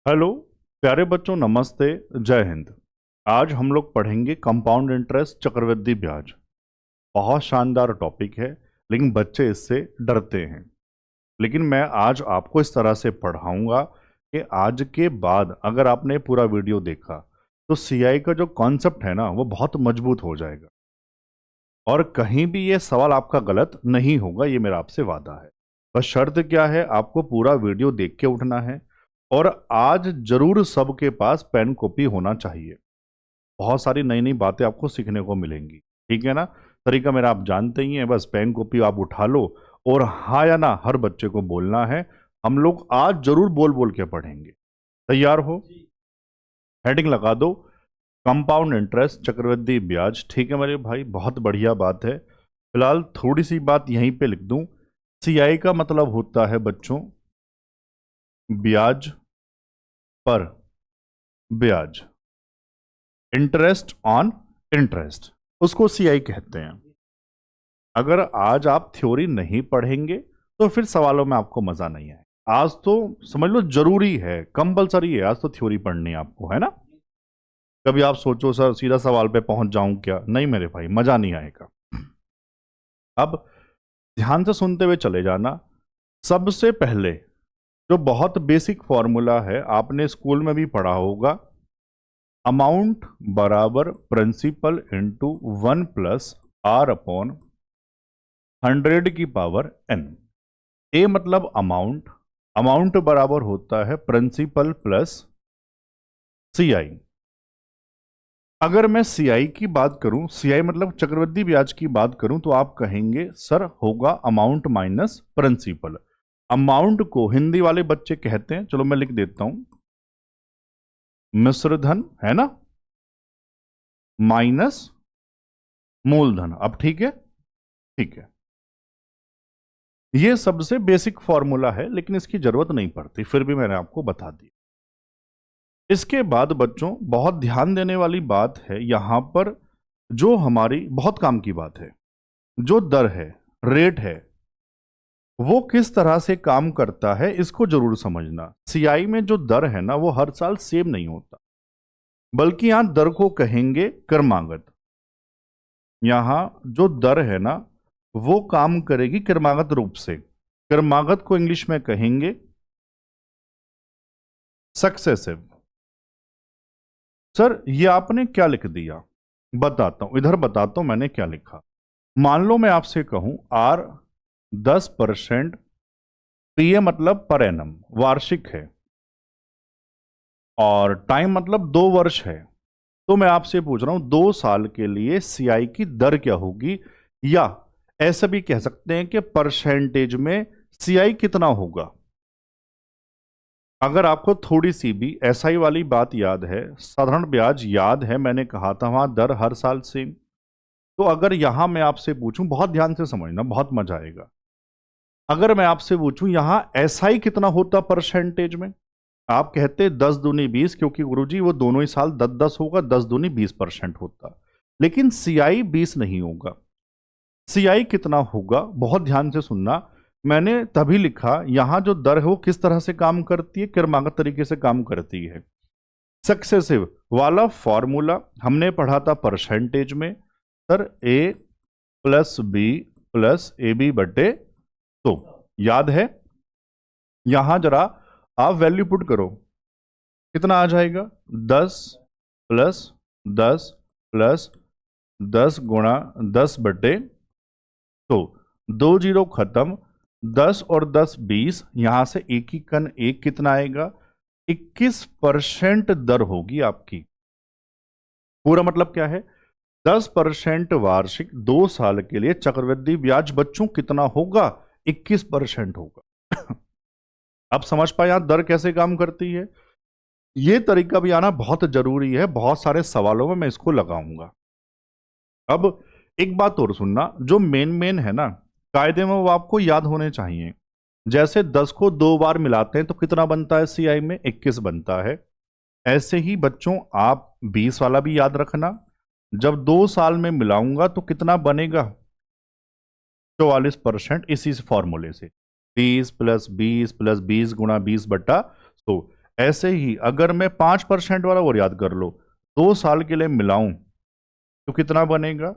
Hello प्यारे बच्चों, नमस्ते, जय हिंद। आज हम लोग पढ़ेंगे कंपाउंड इंटरेस्ट, चक्रवृद्धि ब्याज। बहुत शानदार टॉपिक है, लेकिन बच्चे इससे डरते हैं। लेकिन मैं आज आपको इस तरह से पढ़ाऊंगा कि आज के बाद अगर आपने पूरा वीडियो देखा तो सीआई का जो कॉन्सेप्ट है ना, वो बहुत मजबूत हो जाएगा और कहीं भी ये सवाल आपका गलत नहीं होगा, ये मेरा आपसे वादा है। बस शर्त क्या है, आपको पूरा वीडियो देख के उठना है और आज जरूर सबके पास पेन कॉपी होना चाहिए। बहुत सारी नई नई बातें आपको सीखने को मिलेंगी, ठीक है ना। तरीका मेरा आप जानते ही हैं, बस पेन कॉपी आप उठा लो और हाँ या ना हर बच्चे को बोलना है। हम लोग आज जरूर बोल बोल के पढ़ेंगे। तैयार हो? हेडिंग लगा दो, कंपाउंड इंटरेस्ट, चक्रवृद्धि ब्याज। ठीक है मेरे भाई, बहुत बढ़िया बात है। फिलहाल थोड़ी सी बात यहीं पे लिख दूं। सीआई का मतलब होता है बच्चों ब्याज पर ब्याज, इंटरेस्ट ऑन इंटरेस्ट, उसको सीआई कहते हैं। अगर आज आप थ्योरी नहीं पढ़ेंगे तो फिर सवालों में आपको मजा नहीं आए। आज तो समझ लो जरूरी है, कंपलसरी है, आज तो थ्योरी पढ़नी है आपको, है ना। कभी आप सोचो सर सीधा सवाल पे पहुंच जाऊं क्या? नहीं मेरे भाई, मजा नहीं आएगा। अब ध्यान से सुनते हुए चले जाना। सबसे पहले जो बहुत बेसिक फॉर्मूला है, आपने स्कूल में भी पढ़ा होगा, अमाउंट बराबर principal into 1 plus R upon 100 की पावर n। ए मतलब अमाउंट, अमाउंट बराबर होता है प्रिंसिपल प्लस सीआई। अगर मैं सीआई की बात करूं, सीआई मतलब चक्रवृद्धि ब्याज की बात करूं, तो आप कहेंगे सर होगा अमाउंट माइनस प्रिंसिपल। अमाउंट को हिंदी वाले बच्चे कहते हैं, चलो मैं लिख देता हूं, मिश्रधन, है ना, माइनस मूलधन। अब ठीक है, ठीक है। ये सबसे बेसिक फॉर्मूला है, लेकिन इसकी जरूरत नहीं पड़ती, फिर भी मैंने आपको बता दी। इसके बाद बच्चों बहुत ध्यान देने वाली बात है यहां पर, जो हमारी बहुत काम की बात है, जो दर है, रेट है, वो किस तरह से काम करता है, इसको जरूर समझना। सीआई में जो दर है ना, वो हर साल सेम नहीं होता, बल्कि यहां दर को कहेंगे क्रमागत। यहां जो दर है ना, वो काम करेगी क्रमागत रूप से। क्रमागत को इंग्लिश में कहेंगे सक्सेसिव। सर ये आपने क्या लिख दिया? बताता हूं, इधर बताता हूं मैंने क्या लिखा। मान लो मैं आपसे कहूं आर 10%, पीए मतलब पर एनम, वार्षिक है, और टाइम मतलब 2 वर्ष है। तो मैं आपसे पूछ रहा हूं 2 साल के लिए सीआई की दर क्या होगी, या ऐसा भी कह सकते हैं कि परसेंटेज में सीआई कितना होगा। अगर आपको थोड़ी सी भी एसआई वाली बात याद है, साधारण ब्याज याद है, मैंने कहा था वहां दर हर साल सेम। तो अगर यहां मैं आपसे पूछूं, बहुत ध्यान से समझना, बहुत मजा आएगा। अगर मैं आपसे पूछूं यहां एसआई कितना होता परसेंटेज में, आप कहते 10 दूनी 20, क्योंकि गुरुजी वो दोनों ही साल 10-10 होगा, 10 दूनी 20% होता। लेकिन सीआई 20 नहीं होगा। सीआई कितना होगा, बहुत ध्यान से सुनना। मैंने तभी लिखा यहां जो दर है वो किस तरह से काम करती है, क्रमागत तरीके से काम करती है। सक्सेसिव वाला फॉर्मूला हमने पढ़ा था परसेंटेज में, sir A plus B plus A B बटे, तो याद है। यहां जरा आप वैल्यू पुट करो, कितना आ जाएगा? 10 प्लस 10 प्लस 10 गुणा 10 बटे, तो 2 जीरो खत्म, 10 और 10 20, यहां से एक ही कन एक, कितना आएगा? 21% दर होगी आपकी। पूरा मतलब क्या है? 10% वार्षिक 2 साल के लिए चक्रवृद्धि ब्याज बच्चों कितना होगा? 21% होगा। अब समझ पाए यहां दर कैसे काम करती है? यह तरीका भी आना बहुत जरूरी है, बहुत सारे सवालों में मैं इसको लगाऊंगा। अब एक बात और सुनना, जो मेन मेन है ना कायदे में, वो आपको याद होने चाहिए। जैसे 10 को 2 बार मिलाते हैं तो कितना बनता है सीआई में? 21 बनता है। ऐसे ही बच्चों आप 20 वाला भी याद रखना, जब 2 साल में मिलाऊंगा तो कितना बनेगा? 44%। इसी फॉर्मूले से 20 प्लस 20 प्लस 20 गुणा 20 बट्टा 100। ऐसे ही अगर मैं 5% वाला और याद कर लो, 2 साल के लिए मिलाऊं तो कितना बनेगा?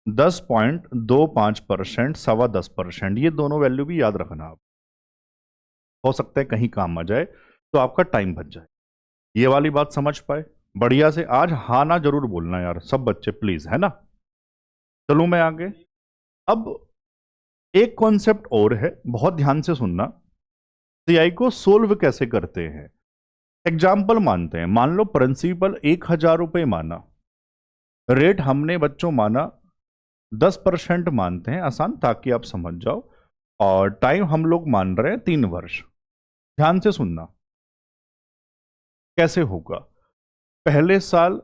10.25%, 10.25%। ये दोनों वैल्यू भी याद रखना आप, हो सकता है कहीं काम आ जाए तो आपका टाइम बच जाए। ये वाली बात समझ पाए? बढ़िया से आज हाँ ना जरूर बोलना यार, सब बच्चे प्लीज, है ना। चलूं मैं आगे। अब एक कॉन्सेप्ट और है, बहुत ध्यान से सुनना। सीआई को सोल्व कैसे करते हैं? एग्जाम्पल मानते हैं, मान लो प्रिंसिपल 1,000 रुपये माना, रेट हमने बच्चों माना 10% मानते हैं, आसान ताकि आप समझ जाओ, और टाइम हम लोग मान रहे हैं 3 वर्ष। ध्यान से सुनना कैसे होगा। पहले साल,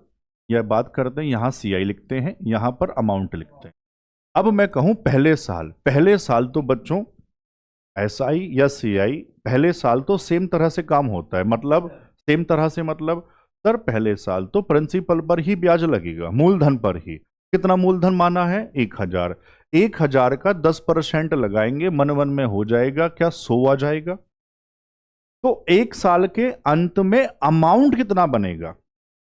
यह बात करते हैं, यहां सीआई लिखते हैं, यहां पर अमाउंट लिखते हैं। अब मैं कहूं पहले साल तो बच्चों एसआई या सीआई पहले साल तो सेम तरह से काम होता है। मतलब सेम तरह से मतलब सर पहले साल तो प्रिंसिपल पर ही ब्याज लगेगा, मूलधन पर ही। कितना मूलधन माना है? 1,000। 1,000 का 10% लगाएंगे, मन मन में हो जाएगा क्या? 100 आ जाएगा। तो एक साल के अंत में अमाउंट कितना बनेगा?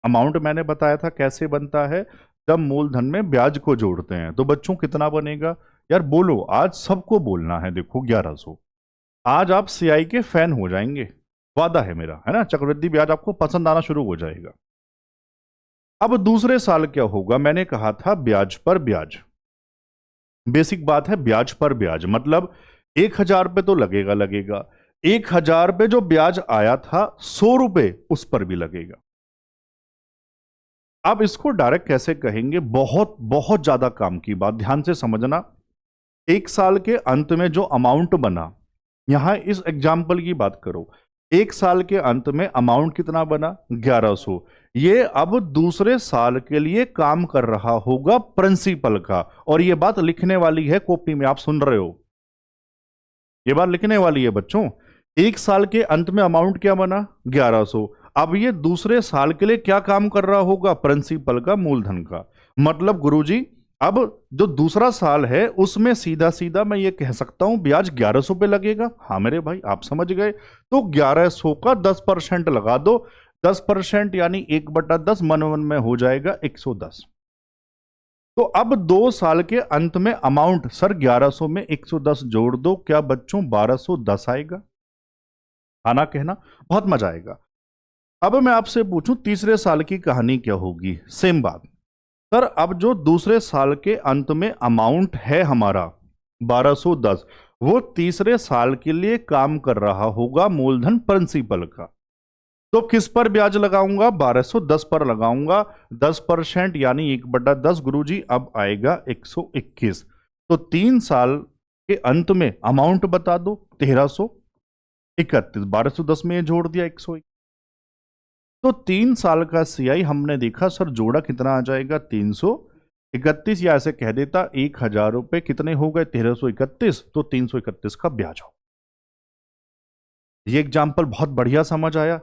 अमाउंट मैंने बताया था कैसे बनता है, जब मूलधन में ब्याज को जोड़ते हैं। तो बच्चों कितना बनेगा? यार बोलो, आज सबको बोलना है। देखो 1100। आज आप सीआई के फैन हो जाएंगे, वादा है मेरा, है ना। चक्रवृद्धि ब्याज आपको पसंद आना शुरू हो जाएगा। अब दूसरे साल क्या होगा? मैंने कहा था ब्याज पर ब्याज। बेसिक बात है, ब्याज पर ब्याज मतलब 1,000 पे तो लगेगा लगेगा, 1,000 पे जो ब्याज आया था 100 रुपए उस पर भी लगेगा। अब इसको डायरेक्ट कैसे कहेंगे? बहुत बहुत ज्यादा काम की बात, ध्यान से समझना। एक साल के अंत में जो अमाउंट बना, यहां इस एग्जाम्पल की बात करो, एक साल के अंत में अमाउंट कितना बना? 1100। ये अब दूसरे साल के लिए काम कर रहा होगा प्रिंसिपल का, और ये बात लिखने वाली है कॉपी में, आप सुन रहे हो, ये बात लिखने वाली है बच्चों। एक साल के अंत में अमाउंट क्या बना? 1100। अब ये दूसरे साल के लिए क्या काम कर रहा होगा? प्रिंसिपल का, मूलधन का। मतलब गुरुजी अब जो दूसरा साल है उसमें सीधा सीधा मैं ये कह सकता हूं ब्याज 1100 पे लगेगा। हाँ मेरे भाई, आप समझ गए। तो 1100 का 10% लगा दो, 10% यानी 1/10, मन मन में हो जाएगा 110। तो अब 2 साल के अंत में अमाउंट, सर 1100 में 110 जोड़ दो, क्या बच्चों 1210 आएगा? आना कहना, बहुत मजा आएगा। अब मैं आपसे पूछूं तीसरे साल की कहानी क्या होगी? सेम बात। सर अब जो दूसरे साल के अंत में अमाउंट है हमारा 1210, वो तीसरे साल के लिए काम कर रहा होगा मूलधन प्रिंसिपल का। तो किस पर ब्याज लगाऊंगा? 1210 पर लगाऊंगा। 10% यानी 1/10 गुरुजी, अब आएगा 121। तो 3 साल के अंत में अमाउंट बता दो, 1331। 1210 में जोड़ दिया 101। तो 3 साल का सीआई हमने देखा सर, जोड़ा कितना आ जाएगा? 331। या ऐसे कह देता 1,000 रुपए कितने हो गए? 1331। तो 331 का ब्याज हो। ये एग्जाम्पल बहुत बढ़िया समझ आया।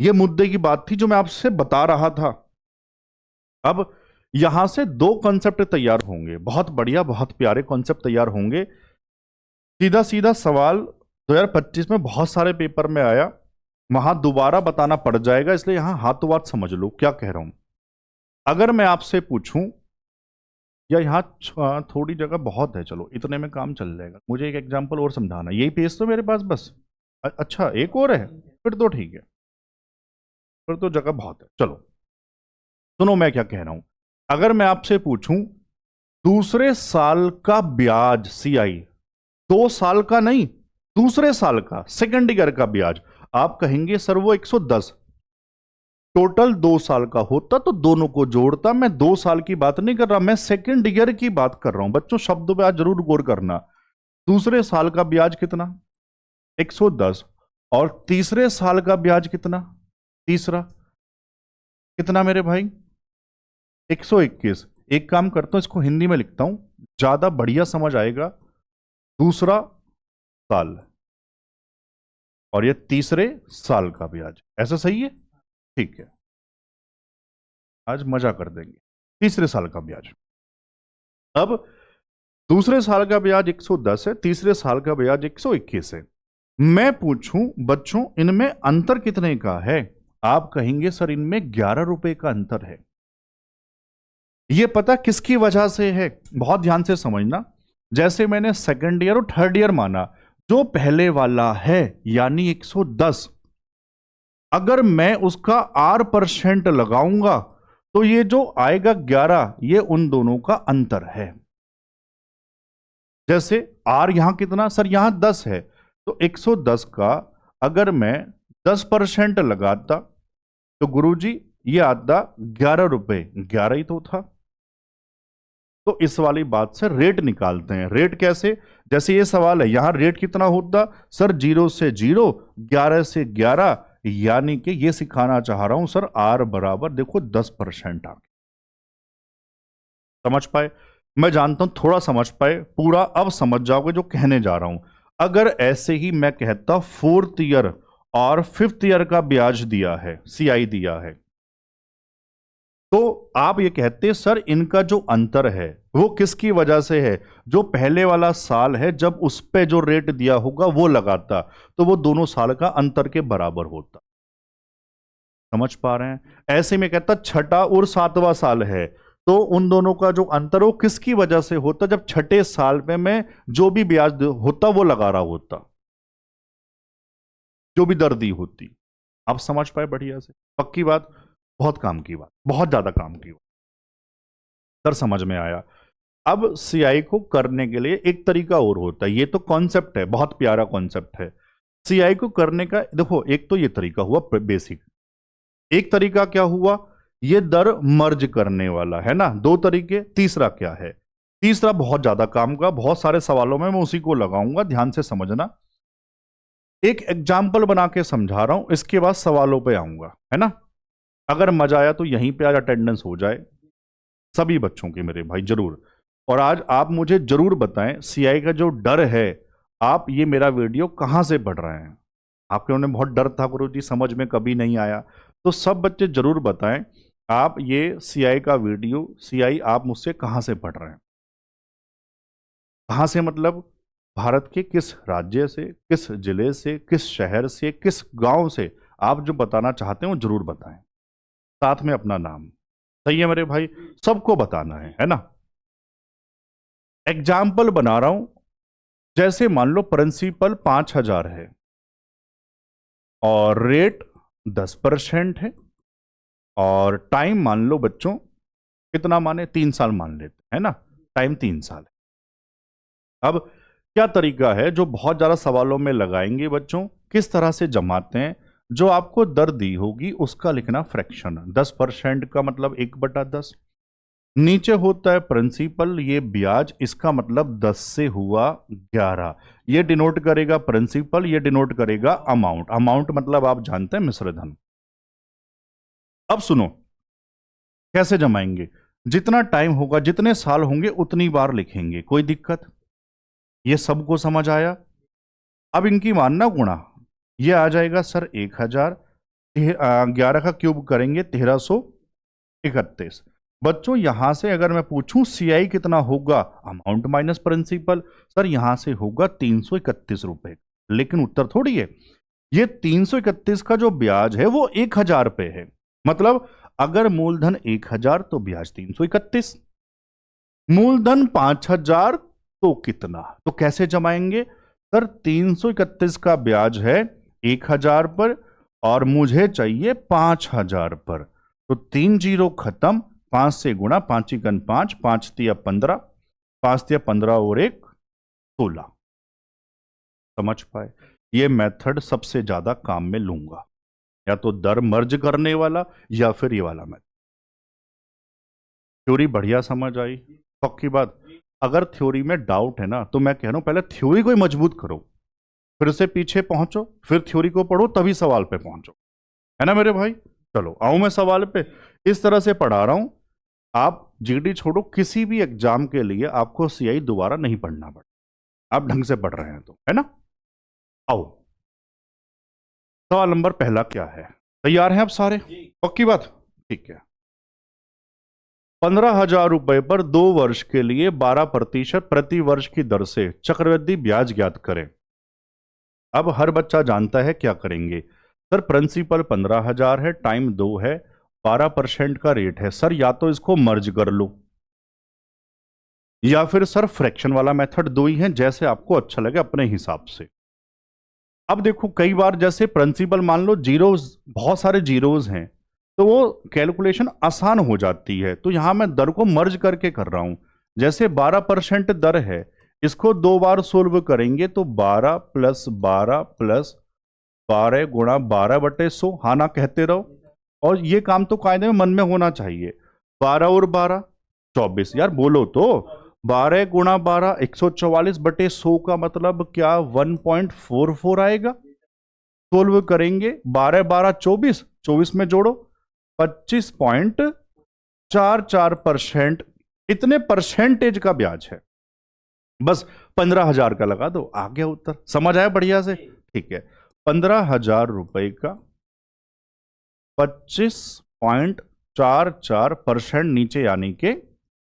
ये मुद्दे की बात थी जो मैं आपसे बता रहा था। अब यहां से 2 कॉन्सेप्ट तैयार होंगे, बहुत बढ़िया, बहुत प्यारे कॉन्सेप्ट तैयार होंगे। सीधा सीधा सवाल 2025 में बहुत सारे पेपर में आया, वहां दोबारा बताना पड़ जाएगा, इसलिए यहां हाथों हाथ समझ लो क्या कह रहा हूं। अगर मैं आपसे पूछूं, या यहां थोड़ी जगह बहुत है, चलो इतने में काम चल जाएगा, मुझे एक एग्जांपल और समझाना, यही पेज तो मेरे पास बस। अच्छा एक और है, फिर तो ठीक है, फिर तो जगह बहुत है। चलो सुनो मैं क्या कह रहा हूं। अगर मैं आपसे पूछूं दूसरे साल का ब्याज सीआई, 2 साल का नहीं, दूसरे साल का सेकंड ईयर का ब्याज, आप कहेंगे सर वो 110। टोटल 2 साल का होता तो दोनों को जोड़ता। मैं 2 साल की बात नहीं कर रहा, मैं सेकंड ईयर की बात कर रहा हूं। बच्चों शब्दों पे आज जरूर गौर करना। दूसरे साल का ब्याज कितना? 110। और तीसरे साल का ब्याज कितना? तीसरा कितना मेरे भाई? 121। एक काम करता हूं, इसको हिंदी में लिखता हूं, ज्यादा बढ़िया समझ आएगा। दूसरा साल और ये तीसरे साल का ब्याज, ऐसा सही है? ठीक है, आज मजा कर देंगे। तीसरे साल का ब्याज। अब दूसरे साल का ब्याज 110 है, तीसरे साल का ब्याज 121 है। मैं पूछूं बच्चों इनमें अंतर कितने का है, आप कहेंगे सर इनमें 11 रुपए का अंतर है। ये पता किसकी वजह से है, बहुत ध्यान से समझना। जैसे मैंने सेकंड ईयर और थर्ड ईयर माना, जो पहले वाला है यानी 110, अगर मैं उसका R% लगाऊंगा तो ये जो आएगा 11, ये उन दोनों का अंतर है। जैसे R यहां कितना सर, यहां 10 है, तो 110 का अगर मैं 10% लगाता तो गुरुजी ये आता 11 रुपए, 11 ही तो था। तो इस वाली बात से रेट निकालते हैं। रेट कैसे, जैसे ये सवाल है, यहां रेट कितना होता सर, 0 से 0, 11 से 11, यानी कि ये सिखाना चाह रहा हूं सर R बराबर देखो 10% आ गया। समझ पाए, मैं जानता हूं थोड़ा समझ पाए, पूरा अब समझ जाओगे जो कहने जा रहा हूं। अगर ऐसे ही मैं कहता 4th ईयर और 5th ईयर का ब्याज दिया है, CI दिया है, तो आप ये कहते सर इनका जो अंतर है वो किसकी वजह से है, जो पहले वाला साल है जब उस पे जो रेट दिया होगा वो लगाता तो वो दोनों साल का अंतर के बराबर होता। समझ पा रहे हैं, ऐसे में कहता छठा और 7वां साल है तो उन दोनों का जो अंतर हो किसकी वजह से होता, जब छठे साल में मैं जो भी ब्याज होता वो लगा रहा होता, जो भी दर दी होती। आप समझ पाए बढ़िया से, पक्की बात, बहुत काम की बात, बहुत ज्यादा काम की बात सर, समझ में आया। अब सीआई को करने के लिए एक तरीका और होता है, ये तो कॉन्सेप्ट है, बहुत प्यारा कॉन्सेप्ट है। सीआई को करने का देखो, एक तो ये तरीका हुआ बेसिक, एक तरीका क्या हुआ, ये दर मर्ज करने वाला है ना, दो तरीके। तीसरा क्या है, तीसरा बहुत ज्यादा काम का, बहुत सारे सवालों में मैं उसी को लगाऊंगा, ध्यान से समझना। एक एग्जाम्पल बना के समझा रहा हूं, इसके बाद सवालों पे आऊंगा, है ना। अगर मजा आया तो यहीं पे आज अटेंडेंस हो जाए सभी बच्चों की मेरे भाई, जरूर। और आज आप मुझे जरूर बताएं सीआई का जो डर है, आप ये मेरा वीडियो कहां से पढ़ रहे हैं। आपके उन्हें बहुत डर था गुरु जी, समझ में कभी नहीं आया, तो सब बच्चे जरूर बताएं आप ये सीआई का वीडियो, सीआई आप मुझसे कहां से पढ़ रहे हैं। कहां से मतलब भारत के किस राज्य से, किस जिले से, किस शहर से, किस गांव से, आप जो बताना चाहते हो जरूर बताएं, साथ में अपना नाम। सही है मेरे भाई, सबको बताना है ना। एग्जाम्पल बना रहा हूं, जैसे मान लो प्रिंसिपल 5,000 है और रेट 10% है, और टाइम मान लो बच्चों कितना माने, 3 साल मान लेते है ना, टाइम 3 साल है। अब क्या तरीका है जो बहुत ज्यादा सवालों में लगाएंगे बच्चों, किस तरह से जमाते हैं, जो आपको दर दी होगी उसका लिखना फ्रैक्शन, 10% का मतलब 1/10, नीचे होता है प्रिंसिपल, ये ब्याज, इसका मतलब 10 से हुआ 11, ये डिनोट करेगा प्रिंसिपल, ये डिनोट करेगा अमाउंट, अमाउंट मतलब आप जानते हैं मिश्रधन। अब सुनो कैसे जमाएंगे, जितना टाइम होगा, जितने साल होंगे उतनी बार लिखेंगे, कोई दिक्कत, ये सबको समझ आया। अब इनकी मानना गुणा, ये आ जाएगा सर 1,000, 11 का क्यूब करेंगे 1331। बच्चों यहां से अगर मैं पूछूं सीआई कितना होगा, अमाउंट माइनस प्रिंसिपल, सर यहां से होगा 331 रुपए, लेकिन उत्तर थोड़ी है, ये 331 का जो ब्याज है वो 1,000 पे है, मतलब अगर मूलधन 1,000 तो ब्याज 331, मूलधन 5,000 तो कितना, तो कैसे जमाएंगे सर, 331 का ब्याज है 1,000 पर और मुझे चाहिए 5,000 पर, तो 3 जीरो खत्म, 5 से गुणा, 5×5, 5×3 = 15, 5×3 = 15 और 1 16। समझ पाए, ये मेथड सबसे ज्यादा काम में लूंगा, या तो दर मर्ज करने वाला या फिर ये वाला मेथड। थ्योरी बढ़िया समझ आई, पक्की बात। अगर थ्योरी में डाउट है ना तो मैं कह रहा हूं पहले थ्योरी को ही मजबूत करो, फिर से पीछे पहुंचो, फिर थ्योरी को पढ़ो, तभी सवाल पे पहुंचो, है ना मेरे भाई। चलो आऊं मैं सवाल पे, इस तरह से पढ़ा रहा हूं, आप जीडी छोड़ो, किसी भी एग्जाम के लिए आपको सीआई दोबारा नहीं पढ़ना पड़े, आप ढंग से पढ़ रहे हैं तो, है ना। आओ सवाल नंबर पहला क्या है, तैयार हैं आप सारे, पक्की बात, ठीक है। 15,000 रुपए पर 2 वर्ष के लिए 12% प्रति वर्ष की दर से चक्रवृद्धि ब्याज ज्ञात करें। अब हर बच्चा जानता है क्या करेंगे। सर प्रिंसिपल 15,000 है, टाइम 2 है, 12% का रेट है। सर या तो इसको मर्ज कर लो या फिर सर फ्रैक्शन वाला मेथड, दो ही है, जैसे आपको अच्छा लगे अपने हिसाब से। अब देखो कई बार जैसे प्रिंसिपल मान लो जीरोज, बहुत सारे जीरोज हैं, तो वो कैलकुलेशन आसान हो जाती है। तो यहां मैं दर को मर्ज करके कर रहा हूं। जैसे 12% दर है, इसको 2 बार सोल्व करेंगे तो 12 प्लस 12 प्लस 12 गुणा 12/100, हाँ ना कहते रहो। और ये काम तो कायदे में मन में होना चाहिए। 12 और 12 24, यार बोलो तो। 12 गुणा 12 144/100 का मतलब क्या 1.44 आएगा। सोल्व करेंगे, 12 12 24, 24 में जोड़ो 25.44%। इतने परसेंटेज का ब्याज है, बस 15,000 का लगा दो, आ गया उत्तर। समझ आया बढ़िया से? ठीक है, 15,000 रुपए का 25.44% नीचे यानी के,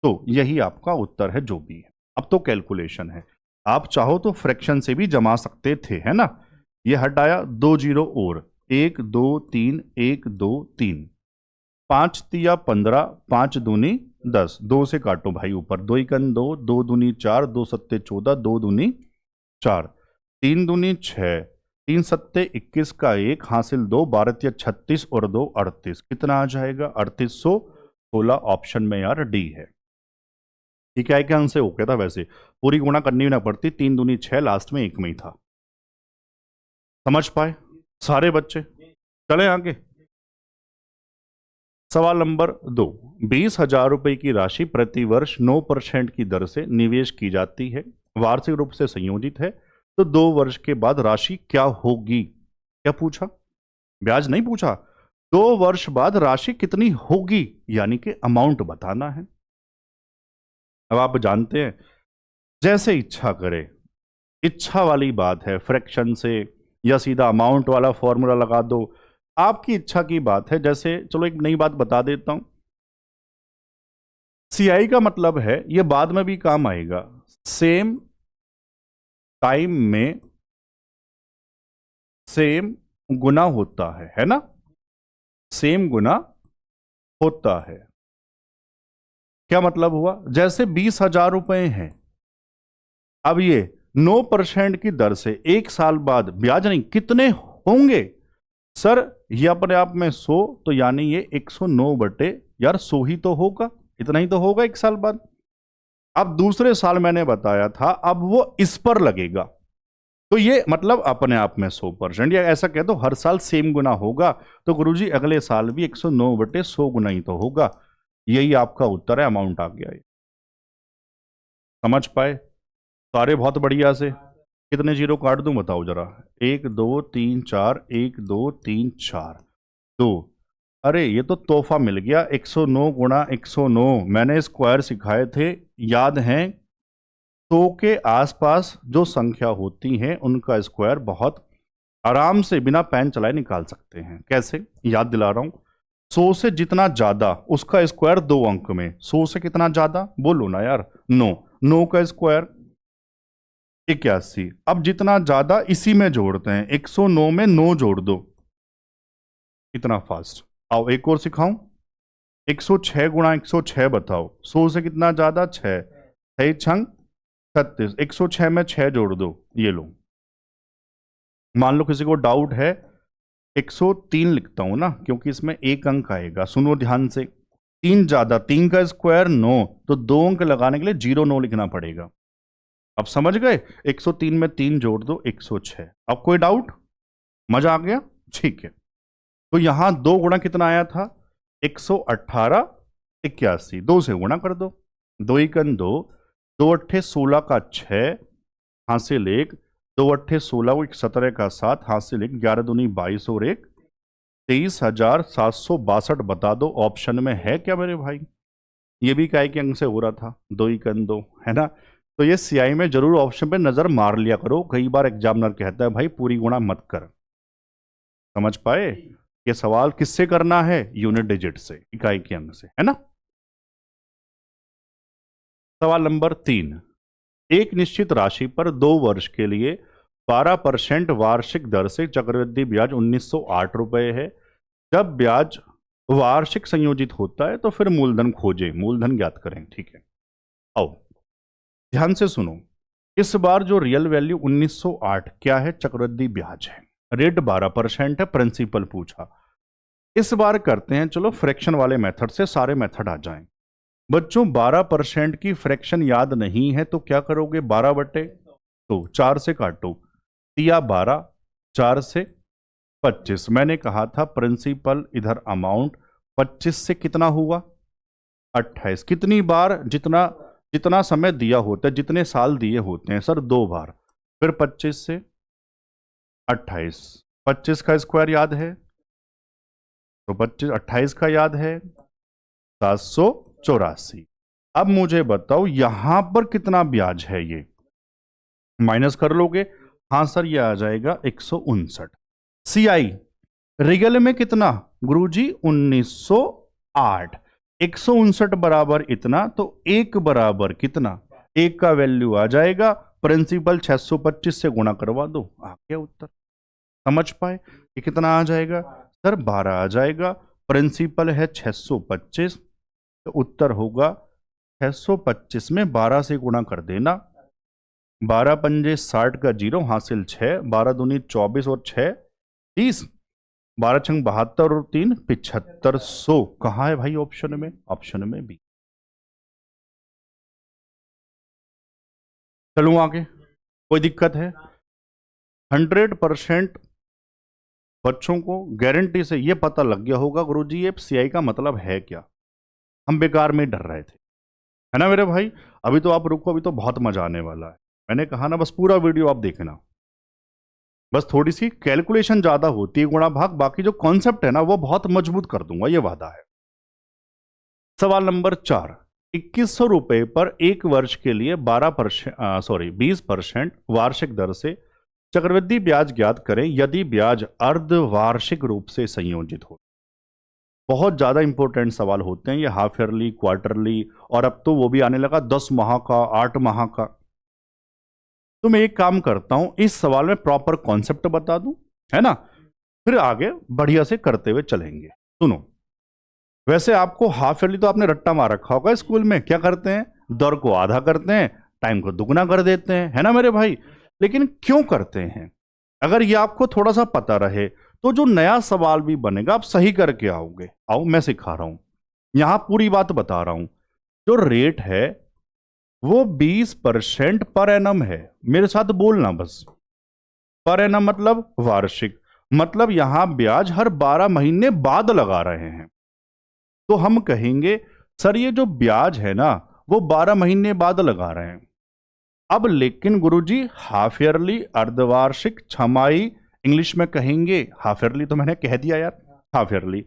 तो यही आपका उत्तर है जो भी है। अब तो कैलकुलेशन है, आप चाहो तो फ्रैक्शन से भी जमा सकते थे, है ना। ये हटाया, 2 जीरो और 1 2 3 1 2 3, 5 तिया 15, 5 दूनी 10, 2 से काटो भाई ऊपर, 2 1 2, 2 दूनी 4, 2 सत्ते 14, 2 दूनी 4, 3 दूनी 6, 3 सत्ते 21 का 1 हासिल 2, 12 तिया 36 और 2 38, कितना आ जाएगा 3816। ऑप्शन में यार डी है। ठीक है, क्या आंसर हो गया था। वैसे पूरी गुणा करनी भी ना पड़ती, 3 दूनी 6, लास्ट में 1 में ही था। समझ पाए सारे बच्चे? चले आगे। सवाल नंबर 2, 20,000 रुपए की राशि प्रति वर्ष 9% की दर से निवेश की जाती है, वार्षिक रूप से संयोजित है, तो 2 वर्ष के बाद राशि क्या होगी। क्या पूछा? ब्याज नहीं पूछा, 2 वर्ष बाद राशि कितनी होगी, यानी कि अमाउंट बताना है। अब आप जानते हैं, जैसे इच्छा करे, इच्छा वाली बात है, फ्रैक्शन से या सीधा अमाउंट वाला फॉर्मूला लगा दो, आपकी इच्छा की बात है। जैसे चलो एक नई बात बता देता हूं, सीआई का मतलब है, यह बाद में भी काम आएगा, सेम टाइम में सेम गुना होता है ना। सेम गुना होता है, क्या मतलब हुआ? जैसे 20,000 रुपए हैं, अब ये 9% की दर से 1 साल बाद ब्याज नहीं कितने होंगे। सर ये अपने आप में 100, तो यानी ये 109 बटे यार 100 ही तो होगा, इतना ही तो होगा 1 साल बाद। अब दूसरे साल मैंने बताया था, अब वो इस पर लगेगा, तो ये मतलब अपने आप में 100%, या ऐसा कह दो हर साल सेम गुना होगा, तो गुरुजी अगले साल भी 109/100 गुना ही तो होगा। यही आपका उत्तर है, अमाउंट आ गया ये। समझ पाए सारे बहुत बढ़िया से? कितने जीरो काट दूं बताओ जरा। 1 2 3 4, 1 2 3 4 2। अरे ये तो तोहफा मिल गया, 109 गुणा 109, मैंने स्क्वायर सिखाए थे, याद हैं। 100 के आसपास जो संख्या होती हैं उनका स्क्वायर बहुत आराम से बिना पेन चलाए निकाल सकते हैं। कैसे, याद दिला रहा हूं। 100 से जितना ज्यादा उसका स्क्वायर 2 अंक में, 100 से कितना ज्यादा बोलो ना यार, 9, 9 का स्क्वायर 81। अब जितना ज्यादा इसी में जोड़ते हैं, 109 में 9 जोड़ दो, इतना फास्ट। आओ एक और सिखाऊं, 106 गुणा 106 बताओ, 100 से कितना ज्यादा 6, 6 छंग 36, 106 में 6 जोड़ दो, ये लो। मान लो किसी को डाउट है, 103 लिखता हूं ना, क्योंकि इसमें 1 अंक आएगा, सुनो ध्यान से। 3 ज्यादा, 3 का स्क्वायर 9, तो 2 अंक लगाने के लिए 09 लिखना पड़ेगा। अब समझ गए, 103 में 3 जोड़ दो, 106। अब कोई डाउट? मजा आ गया? ठीक है, तो यहां 2 गुणा कितना आया था, 118 81, 2 से गुणा कर दो, 2 1 2, 2 अट्ठे 16 का 6 हासिल 1, 2 अट्ठे 16 को 17 का 7 हासिल 1, 11 दूनी 22 और 1 23,762। बता दो ऑप्शन में है क्या मेरे भाई? ये भी काय के अंक से हो रहा था, 2 1 2, है ना। तो ये सीआई में जरूर ऑप्शन पे नजर मार लिया करो, कई बार एग्जामिनर कहता है भाई पूरी गुणा मत कर। समझ पाए? ये सवाल किससे करना है? यूनिट डिजिट से, इकाई के अंक से, है ना। सवाल नंबर 3, एक निश्चित राशि पर 2 वर्ष के लिए 12% वार्षिक दर से चक्रवृद्धि ब्याज 1908 रुपए है। जब ब्याज वार्षिक संयोजित होता है तो फिर मूलधन खोजें, मूलधन ज्ञात करें। ठीक है, आओ ध्यान से सुनो। इस बार जो रियल वैल्यू 1908 क्या है? चक्रवृद्धि ब्याज है। रेट 12% है, प्रिंसिपल पूछा। इस बार करते हैं, चलो फ्रैक्शन वाले मेथड से, सारे मेथड आ जाएं। बच्चों 12% की फ्रैक्शन याद नहीं है तो क्या करोगे? 12 बटे तो 4 से काटो, दिया 12, 4 से 25। मैंने कहा था प्रिंसिपल इधर अमाउंट 25 से कितना हुआ? 28। कितनी बार? जितना जितना समय दिया होता है, जितने साल दिए होते हैं सर, 2 बार। फिर 25 से 28, 25 का स्क्वायर याद है तो 25, 28 का याद है 784। अब मुझे बताओ यहां पर कितना ब्याज है? ये माइनस कर लोगे? हाँ सर, ये आ जाएगा 159। सीआई रियल में कितना गुरुजी? 1908। 159 बराबर इतना, तो 1 बराबर कितना? 1 का वैल्यू आ जाएगा, प्रिंसिपल 625 से गुणा करवा दो, आ गया उत्तर। समझ पाए? ये कितना आ जाएगा सर? 12 आ जाएगा। प्रिंसिपल है 625, तो उत्तर होगा 625 में 12 से गुणा कर देना। 12 पंजे 60 का 0 हासिल 6, 12 दूनी 24 और 6 30, 12 छंग 72 और 3 7500। कहां है भाई? ऑप्शन में, ऑप्शन में बी। चलूं आगे, कोई दिक्कत है? 100% बच्चों को गारंटी से ये पता लग गया होगा गुरुजी ये सीआई का मतलब है क्या। हम बेकार में डर रहे थे, है ना मेरे भाई। अभी तो आप रुको, अभी तो बहुत मजा आने वाला है। मैंने कहा ना, बस पूरा वीडियो आप देखना। बस थोड़ी सी कैलकुलेशन ज्यादा होती है, गुणा भाग, बाकी जो कॉन्सेप्ट है ना वो बहुत मजबूत कर दूंगा, ये वादा है। सवाल नंबर 4, 2100 रुपए पर एक वर्ष के लिए 20% वार्षिक दर से चक्रवृद्धि ब्याज ज्ञात करें यदि ब्याज अर्धवार्षिक रूप से संयोजित हो। बहुत ज्यादा इंपॉर्टेंट सवाल होते हैं ये, हाफ ईयरली, क्वार्टरली, और अब तो वो भी आने लगा 10 माह का, 8 माह का। तो मैं एक काम करता हूं, इस सवाल में प्रॉपर कॉन्सेप्ट बता दूं, है ना, फिर आगे बढ़िया से करते हुए चलेंगे। सुनो, वैसे आपको हाफ ईयरली तो आपने रट्टा मार रखा होगा स्कूल में। क्या करते हैं? दर को आधा करते हैं, टाइम को दुगना कर देते हैं, है ना मेरे भाई। लेकिन क्यों करते हैं? अगर ये आपको थोड़ा सा पता रहे तो जो नया सवाल भी बनेगा आप सही करके आओगे। आओ मैं सिखा रहा हूं, यहां पूरी बात बता रहा हूं। जो रेट है वो 20% पर एनम है। मेरे साथ बोलना बस। पर एनम मतलब वार्षिक, मतलब यहां ब्याज हर 12 महीने बाद लगा रहे हैं। तो हम कहेंगे सर ये जो ब्याज है ना वो 12 महीने बाद लगा रहे हैं। अब लेकिन गुरुजी हाफ ईयरली, अर्धवार्षिक, छमाही, इंग्लिश में कहेंगे हाफ ईयरली, तो मैंने कह दिया यार हाफ ईयरली।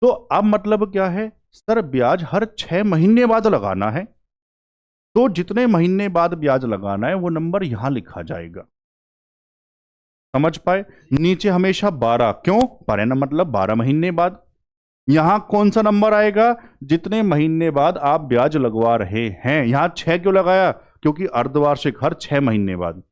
तो अब मतलब क्या है सर? ब्याज हर 6 महीने बाद लगाना है, तो जितने महीने बाद ब्याज लगाना है वो नंबर यहां लिखा जाएगा। समझ पाए? नीचे हमेशा 12, क्यों? पर एनम मतलब 12 महीने बाद। यहां कौन सा नंबर आएगा? जितने महीने बाद आप ब्याज लगवा रहे हैं। यहां 6 क्यों लगाया? क्योंकि अर्धवार्षिक हर 6 महीने बाद।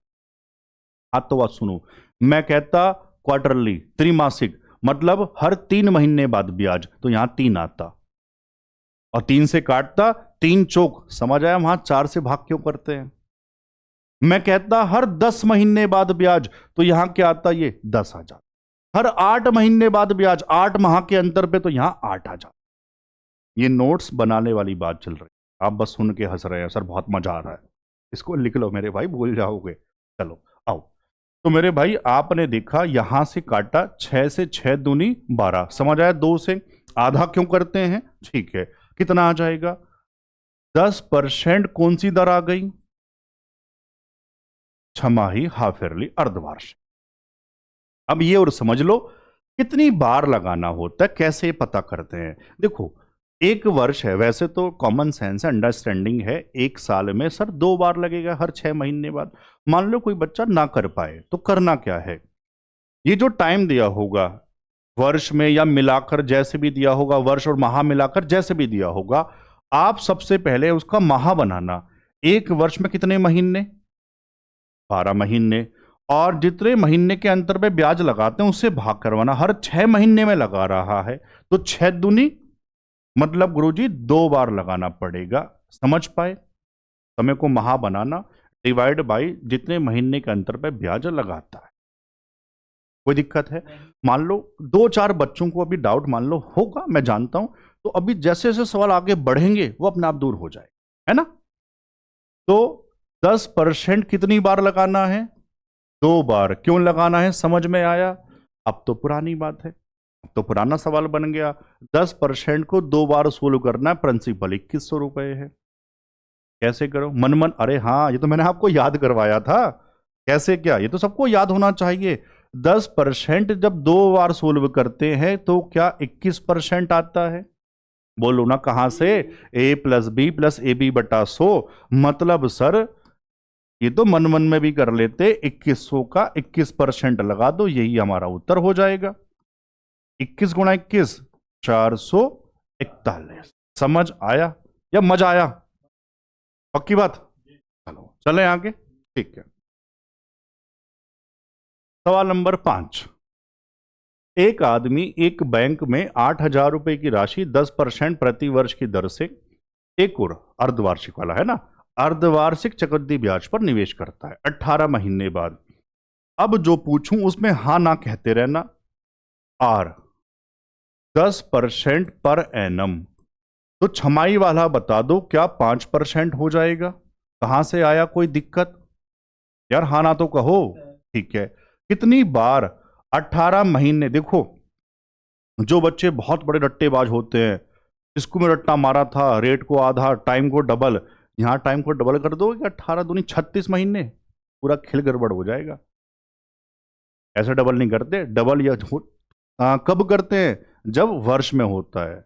हाँ तो बात सुनो, मैं कहता क्वार्टरली, त्रिमासिक, मतलब हर 3 महीने बाद ब्याज, तो यहां 3 आता और 3 से काटता, 3 चौक, समझ आया? वहां 4 से भाग क्यों करते हैं? मैं कहता हर 10 महीने बाद ब्याज, तो यहां क्या आता? ये 10 आ जाता। हर 8 महीने बाद ब्याज, 8 माह के अंतर पे, तो यहां 8 आ जाता। ये नोट्स बनाने वाली बात चल रही है, आप बस सुन के हंस रहे हैं सर बहुत मजा आ रहा है। इसको लिख लो मेरे भाई, भूल जाओगे। चलो आओ। तो मेरे भाई आपने देखा यहां से काटा, 6 से 6 दूनी 12, समझ आया? 2 से आधा क्यों करते हैं? ठीक है, कितना आ जाएगा? 10% कौन सी दर आ गई? छमाही, हाफ ईयरली, अर्धवार्षिक। अब ये और समझ लो कितनी बार लगाना होता है, कैसे पता करते हैं। देखो, एक वर्ष है, वैसे तो कॉमन सेंस है, अंडरस्टैंडिंग है, एक साल में सर 2 बार लगेगा हर 6 महीने बाद। मान लो कोई बच्चा ना कर पाए तो करना क्या है? ये जो टाइम दिया होगा वर्ष में या मिलाकर जैसे भी दिया होगा, वर्ष और माह मिलाकर जैसे भी दिया होगा, आप सबसे पहले उसका माह बनाना। एक वर्ष में कितने महीने? 12 महीने। और जितने महीने के अंतर पे ब्याज लगाते हैं उससे भाग करवाना। हर 6 महीने में लगा रहा है तो 6 दूनी मतलब गुरुजी 2 बार लगाना पड़ेगा। समझ पाए? समय को महा बनाना, डिवाइड बाई जितने महीने के अंतर पे ब्याज लगाता है। कोई दिक्कत है? मान लो 2-4 बच्चों को अभी डाउट मान लो होगा, मैं जानता हूं, तो अभी जैसे जैसे सवाल आगे बढ़ेंगे वो अपने आप दूर हो जाए, है ना? तो 10% कितनी बार लगाना है? 2 बार। क्यों लगाना है समझ में आया? अब तो पुरानी बात है, अब तो पुराना सवाल बन गया। 10% को 2 बार सोल्व करना है, प्रिंसिपल 2100 रुपए है। कैसे करो? मन मन, अरे हाँ ये तो मैंने आपको याद करवाया था। कैसे क्या? ये तो सबको याद होना चाहिए। 10% जब 2 बार सोल्व करते हैं तो क्या 21% आता है? बोलो ना कहां से? a plus B plus A B बटा 100। मतलब सर ये तो मन मन में भी कर लेते, 2100 का 21% लगा दो, यही हमारा उत्तर हो जाएगा। 21 गुणा 21 441। समझ आया या मजा आया? पक्की बात? चलो चले आगे। ठीक है, सवाल नंबर 5। एक आदमी एक बैंक में 8,000 रुपए की राशि 10% प्रति वर्ष की दर से एक और अर्धवार्षिक वाला है ना, अर्धवार्षिक चक्रवृद्धि ब्याज पर निवेश करता है 18 महीने बाद। अब जो पूछूं उसमें हां ना कहते रहना। आर 10% पर एनम, तो छमाई वाला बता दो क्या 5% हो जाएगा? कहां से आया? कोई दिक्कत? यार हाँ ना तो कहो। ठीक है, कितनी बार? 18 महीने। देखो जो बच्चे बहुत बड़े रट्टेबाज होते हैं, इसको में रट्टा मारा था, रेट को आधा, टाइम को डबल, यहां टाइम को डबल कर दो कि 18 दूनी 36 महीने, पूरा खेल गड़बड़ हो जाएगा। ऐसे डबल नहीं करते, डबल या कब करते हैं? जब वर्ष में होता है।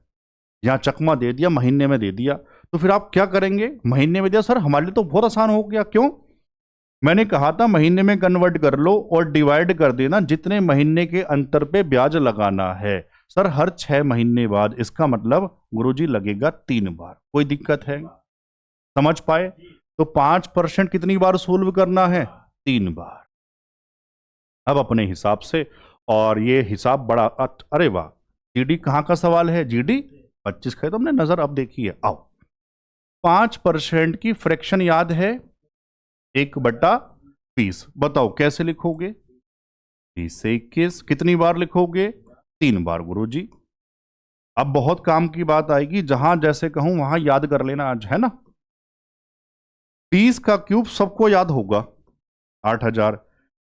यहां चकमा दे दिया, महीने में दे दिया, तो फिर आप क्या करेंगे? महीने में दिया सर, हमारे लिए तो बहुत आसान हो गया। क्यों? मैंने कहा था महीने में कन्वर्ट कर लो और डिवाइड कर देना जितने महीने के अंतर पे ब्याज लगाना है। सर हर 6 महीने बाद, इसका मतलब गुरुजी लगेगा 3 बार। कोई दिक्कत है? समझ पाए? तो 5% कितनी बार सोल्व करना है? 3 बार। अब अपने हिसाब से, और ये हिसाब बड़ा अरे वाह, जीडी कहां का सवाल है? जीडी 25 का है, तो हमने नजर अब देखी है। आओ, 5% की फ्रैक्शन याद है? 1/20। बताओ कैसे लिखोगे? 20 से 21 कितनी बार लिखोगे? 3 बार गुरुजी। अब बहुत काम की बात आएगी, जहां जैसे कहूं वहां याद कर लेना आज, है ना? 30 का क्यूब सबको याद होगा, 8,000।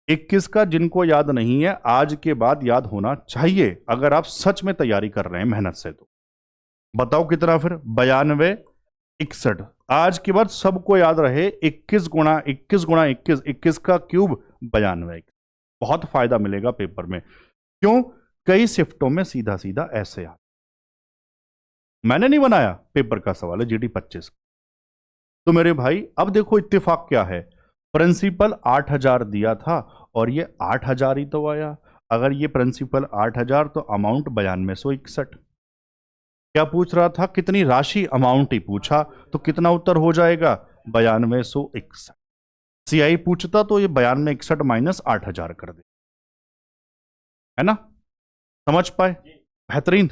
21 का जिनको याद नहीं है, आज के बाद याद होना चाहिए अगर आप सच में तैयारी कर रहे हैं मेहनत से। तो बताओ कितना फिर? 92 61। आज के बाद सबको याद रहे, 21 गुणा 21 गुणा 21, 21 का क्यूब 92। बहुत फायदा मिलेगा पेपर में। क्यों? कई शिफ्टों में सीधा सीधा ऐसे आ, मैंने नहीं बनाया, पेपर का सवाल है जीडी 25। तो मेरे भाई अब देखो इत्तेफाक क्या है, प्रिंसिपल 8,000 दिया था और ये 8,000 ही तो आया। अगर ये प्रिंसिपल 8,000 तो अमाउंट 9261। क्या पूछ रहा था? कितनी राशि? अमाउंट ही पूछा, तो कितना उत्तर हो जाएगा? 9261। सीआई पूछता तो ये 9261 माइनस 8,000 कर दे, है ना? समझ पाए? बेहतरीन।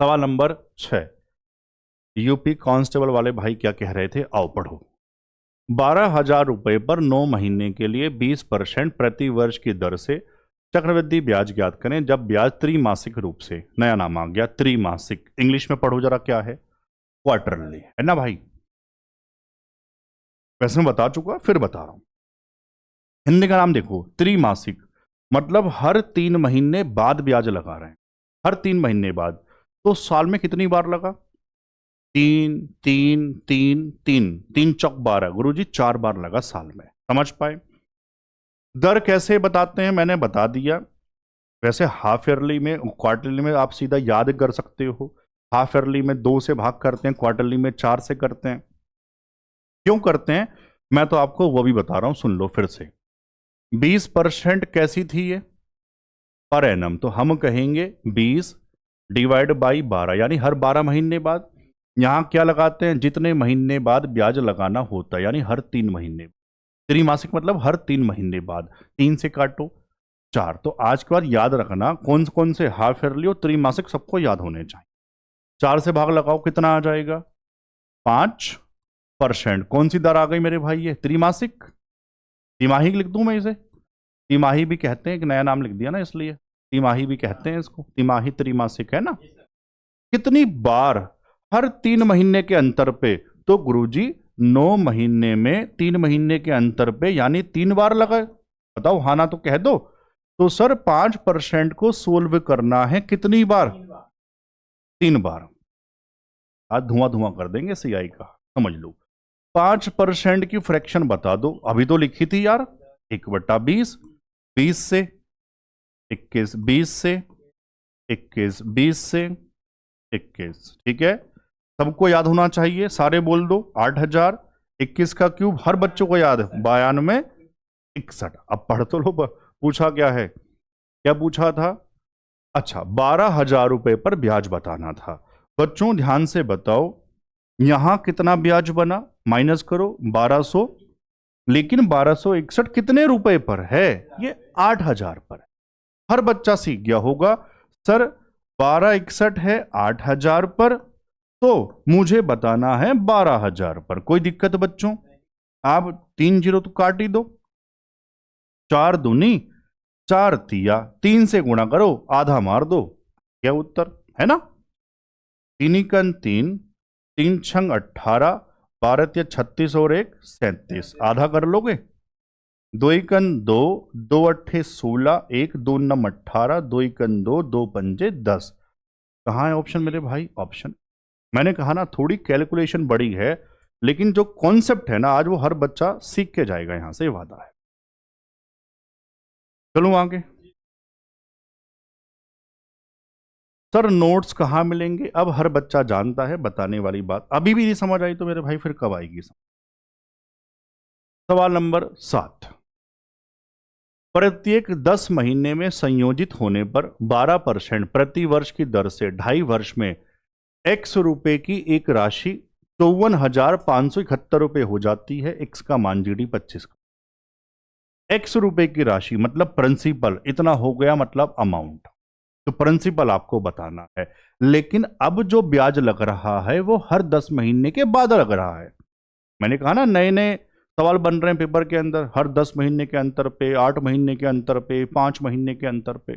सवाल नंबर 6। यूपी कांस्टेबल वाले भाई क्या कह रहे थे, आओ पढ़ो। 12,000 रुपए पर 9 महीने के लिए 20% प्रति वर्ष की दर से चक्रवृद्धि ब्याज ज्ञात करें जब ब्याज त्रैमासिक रूप से, नया नाम आ गया त्रैमासिक, इंग्लिश में पढ़ो जरा क्या है? क्वार्टरली, है ना भाई? वैसे मैं बता चुका, फिर बता रहा हूं। हिंदी का नाम देखो, त्रैमासिक, मतलब हर 3 महीने बाद ब्याज लगा रहे हैं, हर 3 महीने बाद। तो साल में कितनी बार लगा? 3 3 3 3, 3 चौक 12 गुरुजी, 4 बार लगा साल में। समझ पाए? दर कैसे बताते हैं मैंने बता दिया। वैसे हाफ ईयरली में, क्वार्टरली में आप सीधा याद कर सकते हो। हाफ ईयरली में 2 से भाग करते हैं, क्वार्टरली में 4 से करते हैं। क्यों करते हैं मैं तो आपको वो भी बता रहा हूं, सुन लो फिर से। 20% कैसी थी ये? पर एनम, तो हम कहेंगे 20 डिवाइड बाई 12, यानी हर 12 महीने बाद। यहां क्या लगाते हैं? जितने महीने बाद ब्याज लगाना होता है, यानी हर 3 महीने। त्रिमासिक मतलब हर 3 महीने बाद, 3 से काटो 4। तो आज के बाद याद रखना कौन कौन से हाफ ईयरली और त्रिमासिक सबको याद होने चाहिए। 4 से भाग लगाओ, कितना आ जाएगा? 5%। कौन सी दर आ गई मेरे भाई? ये त्रिमासिक, तिमाही लिख दूं मैं इसे? तिमाही भी कहते हैं, एक नया नाम लिख दिया ना इसलिए, तिमाही भी कहते हैं इसको, तिमाही त्रिमासिक है ना। कितनी बार? हर 3 महीने के अंतर पे। तो गुरुजी 9 महीने में 3 महीने के अंतर पे, यानी 3 बार लगाए। बताओ हाँ ना तो कह दो। तो सर 5% को सोल्व करना है कितनी बार? 3 बार। आज धुआं धुआं कर देंगे सीआई का, समझ लो। 5% की फ्रैक्शन बता दो, अभी तो लिखी थी यार, 1/20, 20 से 21, 20 से 21, 20 से 21, ठीक है। सबको याद होना चाहिए, सारे बोल दो। 8000, 21 का क्यूब हर बच्चों को याद है, 92, 61। अब पढ़ तो लो, पूछा क्या है, क्या पूछा था? अच्छा, 12,000 रुपए पर ब्याज बताना था। बच्चों ध्यान से बताओ, यहां कितना ब्याज बना? माइनस करो 1200, लेकिन 1261 कितने रुपए पर है? ये 8000 पर। हर बच्चा सीख गया होगा सर 1261 है 8000 पर, तो मुझे बताना है 12,000 पर। कोई दिक्कत बच्चों? आप 3 जीरो तो काट ही दो, 4 दूनी 4 तिया, 3 से गुणा करो, आधा मार दो, क्या उत्तर है ना। 3 3, 3 छंग 18, 12 36 और 1 37, आधा कर लोगे। 2 2, 2 अट्ठे 16, 1 2 नम 18, 2 2, 2 पंजे 10। कहाँ है ऑप्शन मेरे भाई? ऑप्शन। मैंने कहा ना थोड़ी कैलकुलेशन बड़ी है, लेकिन जो कॉन्सेप्ट है ना आज वो हर बच्चा सीख के जाएगा, यहां से वादा है। चलो आगे। सर नोट्स कहाँ मिलेंगे? अब हर बच्चा जानता है, बताने वाली बात अभी भी नहीं समझ आई तो मेरे भाई फिर कब आएगी समझ? सवाल नंबर 7। प्रत्येक 10 महीने में संयोजित होने पर 12% प्रति वर्ष की दर से 2.5 वर्ष में x रुपए की एक राशि 54,571 रुपए हो जाती है। x का मान GD 25 का। x रुपए की राशि मतलब प्रिंसिपल इतना हो गया, मतलब अमाउंट। तो प्रिंसिपल आपको बताना है, लेकिन अब जो ब्याज लग रहा है वो हर 10 महीने के बाद लग रहा है। मैंने कहा ना नए नए सवाल बन रहे हैं पेपर के अंदर, हर 10 महीने के अंतर पे, 8 महीने के अंतर पे, 5 महीने के अंतर पे।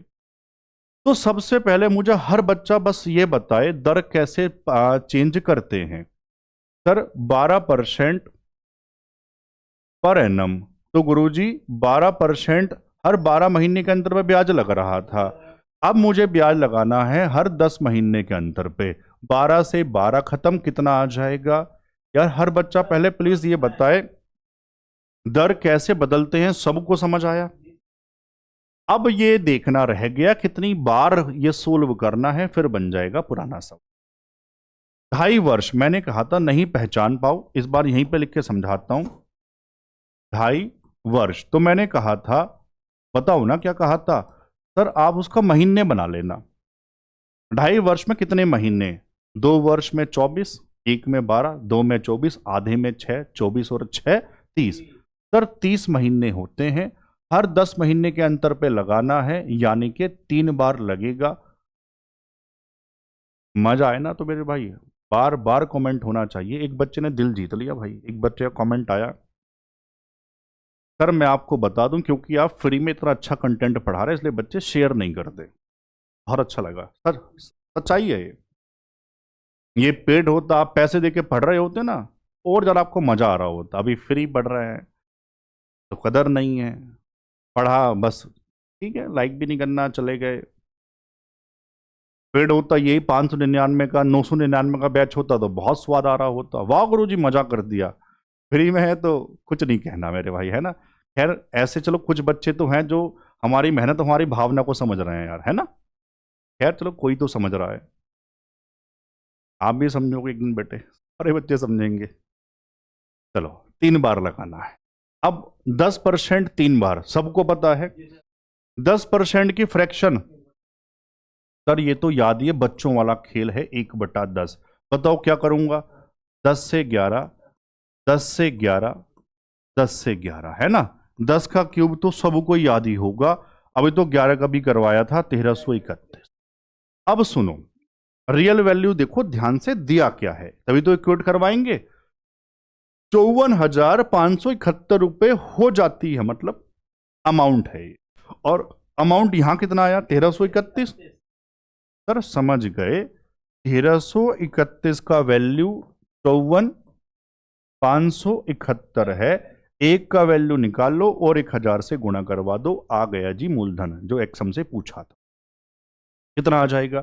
तो सबसे पहले मुझे हर बच्चा बस ये बताए दर कैसे चेंज करते हैं। सर 12% पर एनम, तो गुरुजी 12% हर 12 महीने के अंतर पे ब्याज लग रहा था। अब मुझे ब्याज लगाना है हर 10 महीने के अंतर पे। 12 से 12 खत्म, कितना आ जाएगा? यार हर बच्चा पहले प्लीज ये बताए दर कैसे बदलते हैं, सबको समझ आया? अब ये देखना रह गया कितनी बार ये सोल्व करना है, फिर बन जाएगा पुराना सब। 2.5 वर्ष मैंने कहा था नहीं पहचान पाओ, इस बार यहीं पे लिख के समझाता हूं। 2.5 वर्ष तो मैंने कहा था, बताओ ना क्या कहा था? सर आप उसका महीने बना लेना। 2.5 वर्ष में कितने महीने? 2 वर्ष में 24, 1 में 12, 2 में 24, आधे में 6, 24 और 6 30। सर 30 महीने होते हैं, हर 10 महीने के अंतर पे लगाना है, यानी कि 3 बार लगेगा। मजा आए ना तो मेरे भाई बार बार कमेंट होना चाहिए। एक बच्चे ने दिल जीत लिया भाई, एक बच्चे का कमेंट आया, सर मैं आपको बता दूं क्योंकि आप फ्री में इतना अच्छा कंटेंट पढ़ा रहे हैं इसलिए बच्चे शेयर नहीं करते। बहुत अच्छा लगा सर, सच्चाई है ये पेड होता, आप पैसे देके पढ़ रहे होते ना और ज़रा आपको मज़ा आ रहा होता। अभी फ्री पढ़ रहे हैं तो कदर नहीं है, पढ़ा बस ठीक है, लाइक भी नहीं करना, चले गए। पेड होता यही 599 का 999 का बैच होता तो बहुत स्वाद आ रहा होता। वाह गुरु जी मजा कर दिया। फ्री में है तो कुछ नहीं कहना मेरे भाई, है ना। खैर ऐसे चलो कुछ बच्चे तो हैं जो हमारी मेहनत हमारी भावना को समझ रहे हैं यार, है ना। खैर चलो कोई तो समझ रहा है, आप भी समझोगे एक दिन बेटे, सारे बच्चे समझेंगे। चलो 3 बार लगाना है। अब 10% 3 बार सबको पता है। 10% की फ्रैक्शन, सर ये तो याद ही है, बच्चों वाला खेल है, 1/10। बताओ क्या करूंगा? 10 से 11, 10 से 11, 10 से 11 है ना। 10 का क्यूब तो सबको याद ही होगा, अभी तो 11 का भी करवाया था, 1331। अब सुनो, रियल वैल्यू देखो ध्यान से दिया क्या है, तभी तो इक्वेट करवाएंगे। 54,571 रुपए हो जाती है, मतलब अमाउंट है ये। और अमाउंट यहां कितना आया, 1331। सर समझ गए, 1331 का वैल्यू 54,571 है। एक का वैल्यू निकाल लो और 1000 से गुणा करवा दो, आ गया जी मूलधन, जो एक्सम से पूछा था। कितना आ जाएगा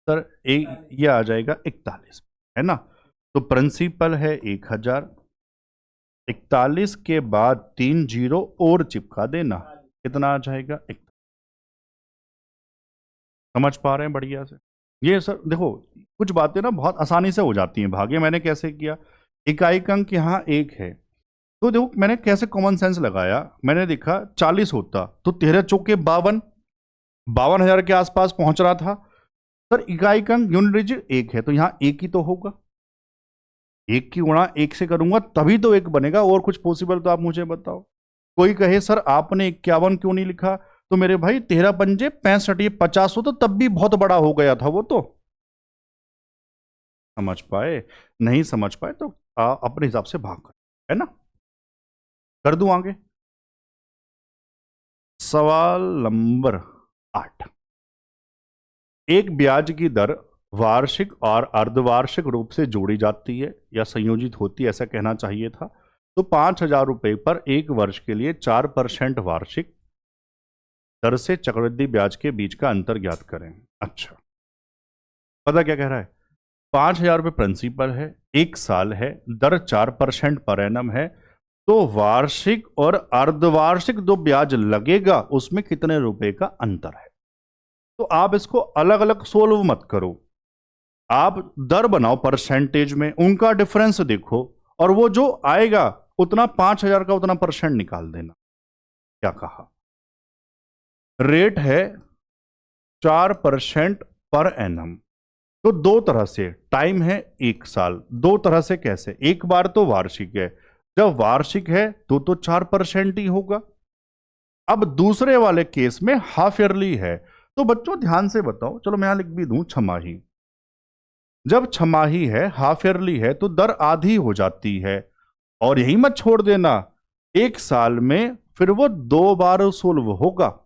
सर, ये आ जाएगा 41, है ना। तो प्रिंसिपल है 1000, 41 के बाद 3 जीरो और चिपका देना, कितना आ जाएगा 41। समझ पा रहे हैं बढ़िया से। ये सर देखो, कुछ बातें ना बहुत आसानी से हो जाती हैं भाग्य। मैंने कैसे किया, इकाई का अंक यहाँ 1 है, तो देखो मैंने कैसे कॉमन सेंस लगाया, मैंने देखा 40 होता तो 13 चौके 52, 52,000 के आसपास पहुंच रहा था। सर इकाई का अंक यूनिट डिजिट 1 है, तो यहाँ 1 ही तो होगा, 1 की गुणा 1 से करूंगा तभी तो 1 बनेगा, और कुछ पॉसिबल तो आप मुझे बताओ। कोई कहे सर आपने 51 क्यों नहीं लिखा, तो मेरे भाई 13 पंजे 65, ये 50 हो तो तब भी बहुत बड़ा हो गया था वो तो। समझ पाए, नहीं समझ पाए तो अपने हिसाब से भाग कर, है ना। कर दूं आगे, सवाल नंबर 8। एक ब्याज की दर वार्षिक और अर्धवार्षिक रूप से जोड़ी जाती है या संयोजित होती है, ऐसा कहना चाहिए था। तो 5,000 रुपए पर एक वर्ष के लिए 4% वार्षिक दर से चक्रवृद्धि ब्याज के बीच का अंतर ज्ञात करें। अच्छा, पता क्या कह रहा है, 5,000 रुपये प्रिंसिपल है, 1 साल है, दर 4% पर एनम है, तो वार्षिक और अर्धवार्षिक जो ब्याज लगेगा उसमें कितने रुपए का अंतर है। तो आप इसको अलग अलग सोल्व मत करो, आप दर बनाओ परसेंटेज में, उनका डिफरेंस देखो और वो जो आएगा उतना 5,000 का उतना परसेंट निकाल देना। क्या कहा, रेट है 4% पर एनम, तो दो तरह से, टाइम है 1 साल, दो तरह से कैसे, एक बार तो वार्षिक है, जब वार्षिक है तो 4% ही होगा। अब दूसरे वाले केस में हाफ ईयरली है, तो बच्चों ध्यान से बताओ, चलो मैं यहां लिख भी दूं छमाही। जब छमाही है, हाफ ईयरली है, तो दर आधी हो जाती है, और यही मत छोड़ देना, 1 साल में फिर वो 2 बार सोल्व होगा।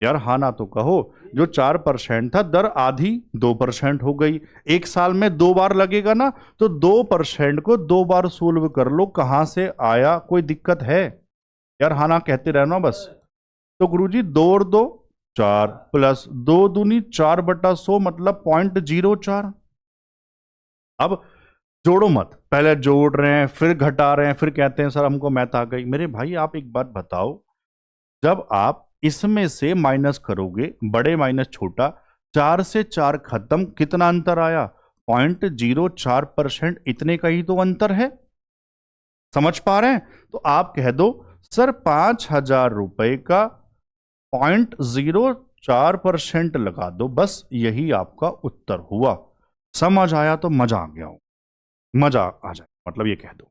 यार हाँ ना तो कहो, जो 4% था दर आधी 2% हो गई, 1 साल में 2 बार लगेगा ना, तो 2% को 2 बार सोल्व कर लो, कहां से आया, कोई दिक्कत है। यार हाँ ना कहते रहना बस। तो गुरुजी 2 और 2 4 प्लस 2 दूनी 4/100 मतलब 0.04। अब जोड़ो मत, पहले जोड़ रहे हैं फिर घटा रहे हैं फिर कहते हैं सर हमको मैथ आ गई। मेरे भाई आप एक बात बताओ, जब आप इसमें से माइनस करोगे, बड़े माइनस छोटा, 4 से 4 खत्म, कितना अंतर आया, 0.04%, इतने का ही तो अंतर है। समझ पा रहे हैं, तो आप कह दो सर 5,000 रुपए का 0.04% लगा दो, बस यही आपका उत्तर हुआ। समझ आया तो मजा आ गया हो, मजा आ जाए मतलब ये कह दो।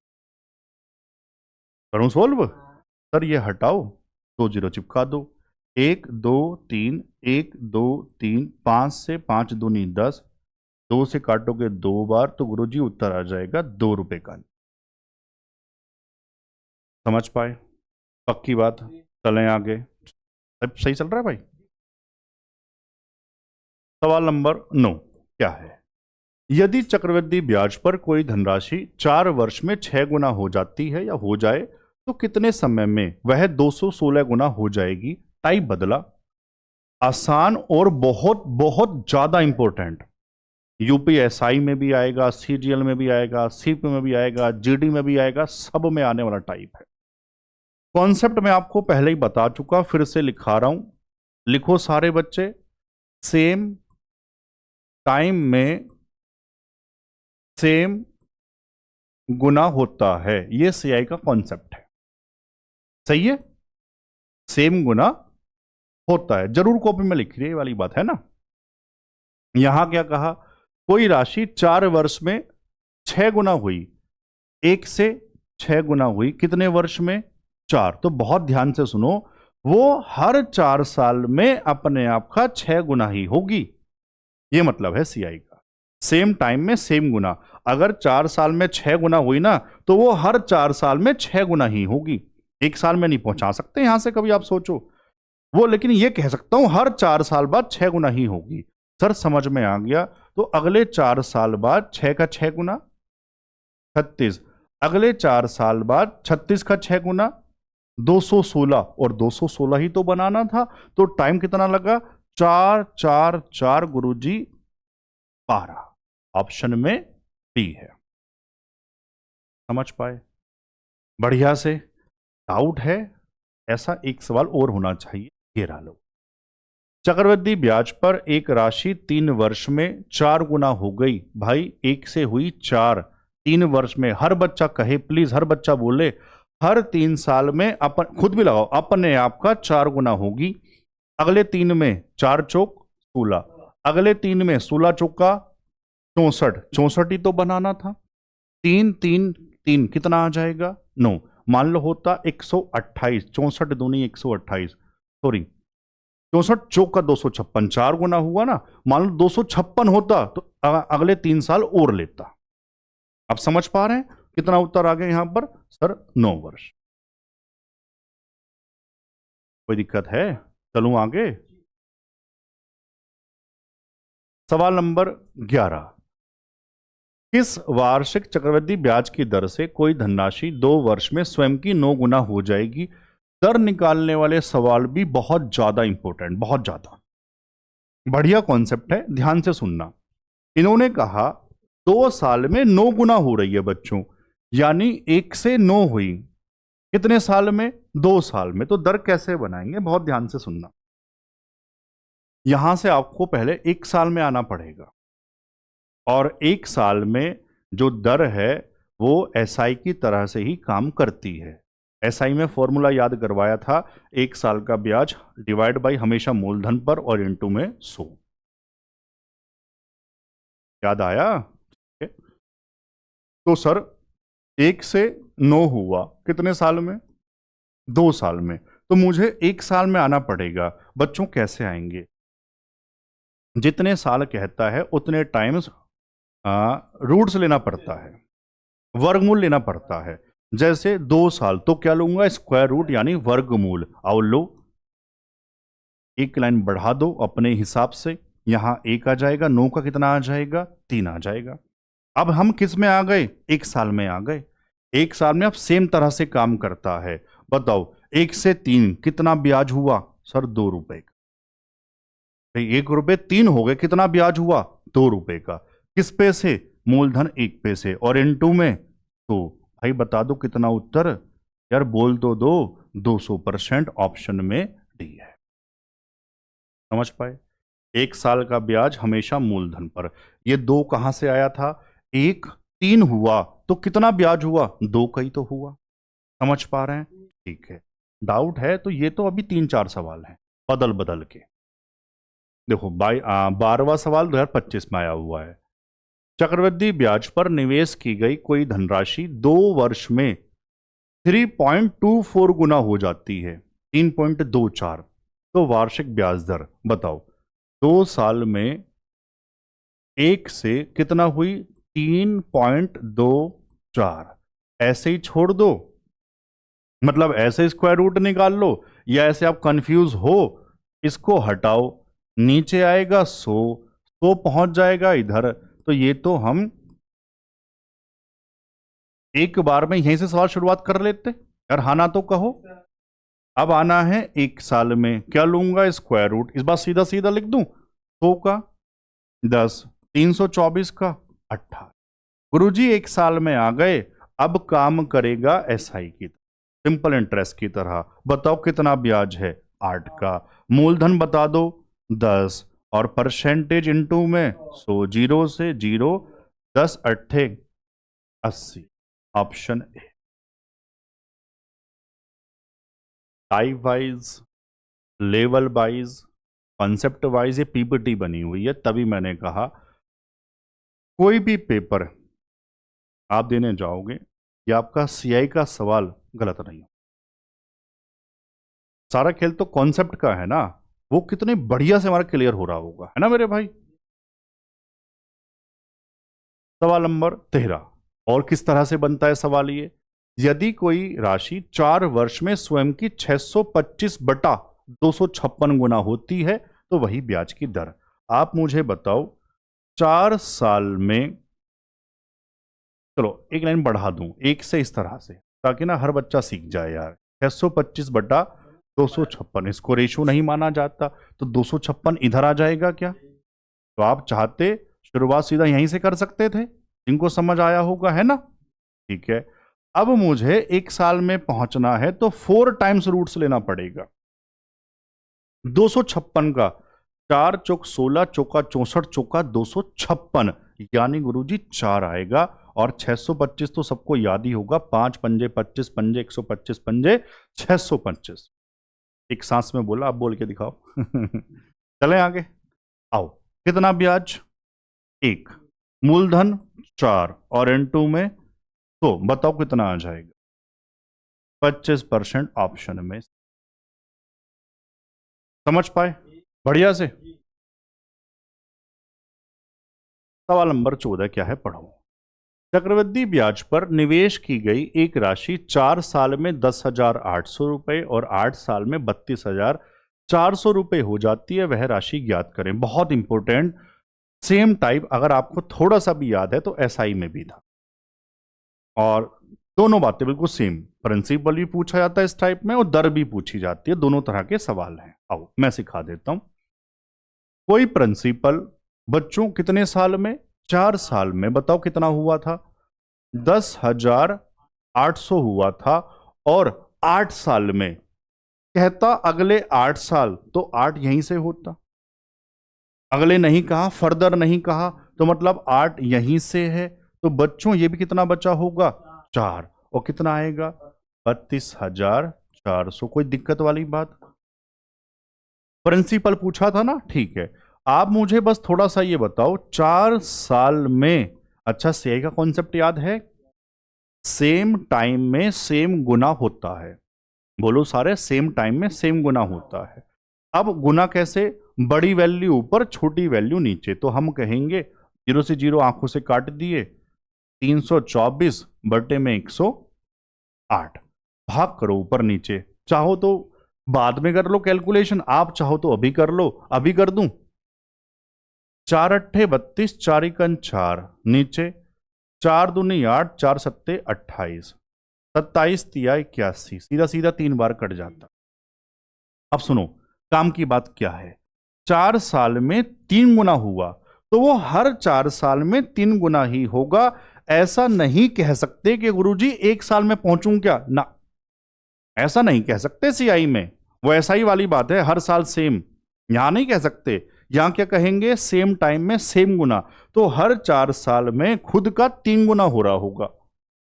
करूं सोल्व, सर ये हटाओ, 2 जीरो चिपका दो, 1 2 3 1 2 3, 5 से 5 दूनी 10, 2 से काटोगे 2 बार, तो गुरुजी उत्तर आ जाएगा 2 रुपए का। समझ पाए, पक्की बात, चलें आगे, सब सही चल रहा है भाई। सवाल नंबर 9 क्या है, यदि चक्रवृद्धि ब्याज पर कोई धनराशि 4 वर्ष में 6 गुना हो जाती है या हो जाए, तो कितने समय में वह 216 गुना हो जाएगी। टाइप बदला, आसान और बहुत बहुत ज्यादा इंपॉर्टेंट, यूपीएसआई में भी आएगा, सीजीएल में भी आएगा, सीपी में भी आएगा, जीडी में भी आएगा, सब में आने वाला टाइप है। कॉन्सेप्ट मैं आपको पहले ही बता चुका, फिर से लिखा रहा हूं, लिखो सारे बच्चे, सेम टाइम में सेम गुना होता है, यह सीआई का कॉन्सेप्ट है। सही है, सेम गुना होता है, जरूर कॉपी में लिख रही है वाली बात है ना। यहां क्या कहा, कोई राशि 4 वर्ष में 6 गुना हुई, 1 से 6 गुना हुई कितने वर्ष में? 4। तो बहुत ध्यान से सुनो, वो हर 4 साल में अपने आप का 6 गुना ही होगी। ये मतलब है सीआई का, सेम टाइम में सेम गुना। अगर 4 साल में 6 गुना हुई ना, तो वो हर 4 साल में 6 गुना ही होगी। एक साल में नहीं पहुंचा सकते यहां से, कभी आप सोचो वो, लेकिन ये कह सकता हूं हर 4 साल बाद 6 गुना ही होगी। सर समझ में आ गया। तो अगले 4 साल बाद 6 का 6 गुना 36, अगले 4 साल बाद 36 का 6 गुना 216, और 216 ही तो बनाना था। तो टाइम कितना लगा? 4 4 4 गुरुजी 12। ऑप्शन में बी है। समझ पाए? बढ़िया से। डाउट है? ऐसा एक सवाल और होना चाहिए, ये रहा लो। चक्रवृद्धि ब्याज पर एक राशि 3 वर्ष में 4 गुना हो गई। भाई 1 से हुई 4, 3 वर्ष में। हर बच्चा कहे प्लीज, हर बच्चा बोले, हर 3 साल में अपन खुद भी लगाओ, अपने आप का 4 गुना होगी। अगले 3 में 4 चौक 16, अगले 3 में 16 चौका 64, 64 ही तो बनाना था। 3 3 3 कितना आ जाएगा? 9। मान लो होता 128, 64 दूनी 128, सॉरी 64 चौक का 256, 4 गुना हुआ ना। मान लो 256 होता तो अगले 3 साल और लेता। आप समझ पा रहे हैं कितना उत्तर आ गया यहां पर? सर 9 वर्ष। कोई दिक्कत है? चलूं आगे। सवाल नंबर 11। किस वार्षिक चक्रवृद्धि ब्याज की दर से कोई धनराशि 2 वर्ष में स्वयं की 9 गुना हो जाएगी? दर निकालने वाले सवाल भी बहुत ज्यादा इंपॉर्टेंट, बहुत ज्यादा बढ़िया कॉन्सेप्ट है, ध्यान से सुनना। इन्होंने कहा 2 साल में 9 गुना हो रही है बच्चों, यानी 1 से 9 हुई कितने साल में? 2 साल में। तो दर कैसे बनाएंगे? बहुत ध्यान से सुनना। यहां से आपको पहले 1 साल में आना पड़ेगा, और 1 साल में जो दर है वो एसआई की तरह से ही काम करती है। एसआई में फॉर्मूला याद करवाया था, 1 साल का ब्याज डिवाइड बाई हमेशा मूलधन पर और इनटू में 100। याद आया? तो सर 1 से 9 हुआ कितने साल में? 2 साल में। तो मुझे 1 साल में आना पड़ेगा। बच्चों कैसे आएंगे? जितने साल कहता है उतने टाइम्स रूट्स लेना पड़ता है, वर्गमूल लेना पड़ता है। जैसे 2 साल तो क्या लूंगा? स्क्वायर रूट यानी वर्गमूल। आओ लो, एक लाइन बढ़ा दो अपने हिसाब से। यहां 1 आ जाएगा, 9 का कितना आ जाएगा? 3 आ जाएगा। अब हम किस में आ गए? 1 साल में आ गए। 1 साल में अब सेम तरह से काम करता है। बताओ 1 से 3 कितना ब्याज हुआ? सर 2 रुपए का। भाई 1 रुपए 3 हो गए, कितना ब्याज हुआ? 2 रुपए का। किस पे से? मूलधन 1 पे से, और इनटू में तो भाई बता दो कितना उत्तर? यार बोल तो दो, 200%। ऑप्शन में डी है। समझ पाए? 1 साल का ब्याज हमेशा मूलधन पर। ये 2 कहां से आया था? 1 3 हुआ तो कितना ब्याज हुआ? 2 का ही तो हुआ। समझ पा रहे हैं? ठीक है। डाउट है तो ये तो अभी 3-4 सवाल हैं बदल बदल के। देखो 12वां सवाल 2025 में आया हुआ है। चक्रवृद्धि ब्याज पर निवेश की गई कोई धनराशि 2 वर्ष में 3.24 गुना हो जाती है, 3.24। तो वार्षिक ब्याज दर बताओ। 2 साल में 1 से कितना हुई? 3.24। ऐसे ही छोड़ दो, मतलब ऐसे स्क्वायर रूट निकाल लो, या ऐसे आप कंफ्यूज हो, इसको हटाओ, नीचे आएगा 100 पहुंच जाएगा इधर। तो ये तो हम एक बार में यहीं से सवाल शुरुआत कर लेते यार। हाँ ना तो कहो। अब आना है 1 साल में, क्या लूंगा? Square root. इस बार सीधा सीधा लिख दूं, 100 का 10, 324 का 18। गुरुजी 1 साल में आ गए। अब काम करेगा एसआई की, सिंपल इंटरेस्ट की तरह। बताओ कितना ब्याज है? 8 का। मूलधन बता दो 10, और परसेंटेज इनटू में 100, 0 से 0, 10 अट्ठे 80। Option A. Type wise, level wise, concept wise ये पीपीटी बनी हुई है, तभी मैंने कहा कोई भी पेपर आप देने जाओगे ये आपका सीआई का सवाल गलत नहीं हो। सारा खेल तो कॉन्सेप्ट का है ना, वो कितने बढ़िया से हमारा क्लियर हो रहा होगा, है ना मेरे भाई। सवाल नंबर 13, और किस तरह से बनता है सवाल ये। यदि कोई राशि 4 वर्ष में स्वयं की 625/256 गुना होती है तो वही ब्याज की दर। आप मुझे बताओ 4 साल में, चलो एक लाइन बढ़ा दूं एक से इस तरह से, ताकि ना हर बच्चा सीख जाए यार। 625/256, इसको रेशो नहीं माना जाता, तो 256 इधर आ जाएगा क्या। तो आप चाहते शुरुआत सीधा यहीं से कर सकते थे, जिनको समझ आया होगा, है ना। ठीक है, अब मुझे 1 साल में पहुंचना है तो 4 टाइम्स रूट्स लेना पड़ेगा 256 का। 4 चौक 16, चौका 64, चौका 256, यानी गुरुजी 4 आएगा। और 625 तो सबको याद ही होगा, 5 पंजे 25 पंजे 125 पंजे 625। एक सांस में बोला, आप बोल के दिखाओ। चलें आगे, आओ। कितना ब्याज? 1, मूलधन 4, और N2 में, तो बताओ कितना आ जाएगा। 25% ऑप्शन में। समझ पाए बढ़िया से। सवाल नंबर 14 क्या है, पढ़ो। चक्रवृद्धि ब्याज पर निवेश की गई एक राशि 4 साल में 10,800 रुपए और 8 साल में 32,400 रुपए हो जाती है, वह राशि ज्ञात करें। बहुत इंपॉर्टेंट, सेम टाइप अगर आपको थोड़ा सा भी याद है तो एसआई में भी था, और दोनों बातें बिल्कुल सेम। प्रिंसिपल भी पूछा जाता है इस टाइप में और दर भी पूछी जाती है, दोनों तरह के सवाल हैं। आओ मैं सिखा देता हूं। कोई प्रिंसिपल बच्चों कितने साल में? 4 साल में। बताओ कितना हुआ था? 10,800 हुआ था। और 8 साल में कहता अगले 8 साल, तो 8 यहीं से होता। अगले नहीं कहा, फर्दर नहीं कहा, तो मतलब 8 यहीं से है। तो बच्चों ये भी कितना बचा होगा? 4। और कितना आएगा? 32,400। कोई दिक्कत वाली बात? प्रिंसिपल पूछा था ना, ठीक है। आप मुझे बस थोड़ा सा ये बताओ, 4 साल में, अच्छा सीआई का कॉन्सेप्ट याद है, सेम टाइम में सेम गुना होता है। बोलो सारे, सेम टाइम में सेम गुना होता है। अब गुना कैसे? बड़ी वैल्यू ऊपर, छोटी वैल्यू नीचे। तो हम कहेंगे 0 से 0 आंखों से काट दिए, 324 बटे में 108, भाग करो ऊपर नीचे। चाहो तो बाद में कर लो कैलकुलेशन, आप चाहो तो अभी कर लो। अभी कर दूं? 4 अट्ठे 32, 4 एकन 4, नीचे 4 दूनी 8, 4 सत्ते 28, 27 तिया 81, सीधा सीधा 3 बार कट जाता। अब सुनो काम की बात क्या है। 4 साल में 3 गुना हुआ, तो वो हर 4 साल में 3 गुना ही होगा। ऐसा नहीं कह सकते कि गुरुजी 1 साल में पहुंचूं क्या, ना, ऐसा नहीं कह सकते सीआई में। वो ऐसा ही वाली बात है, हर साल सेम, यहां नहीं कह सकते। यहां क्या कहेंगे? सेम टाइम में सेम गुना। तो हर 4 साल में खुद का 3 गुना हो रहा होगा।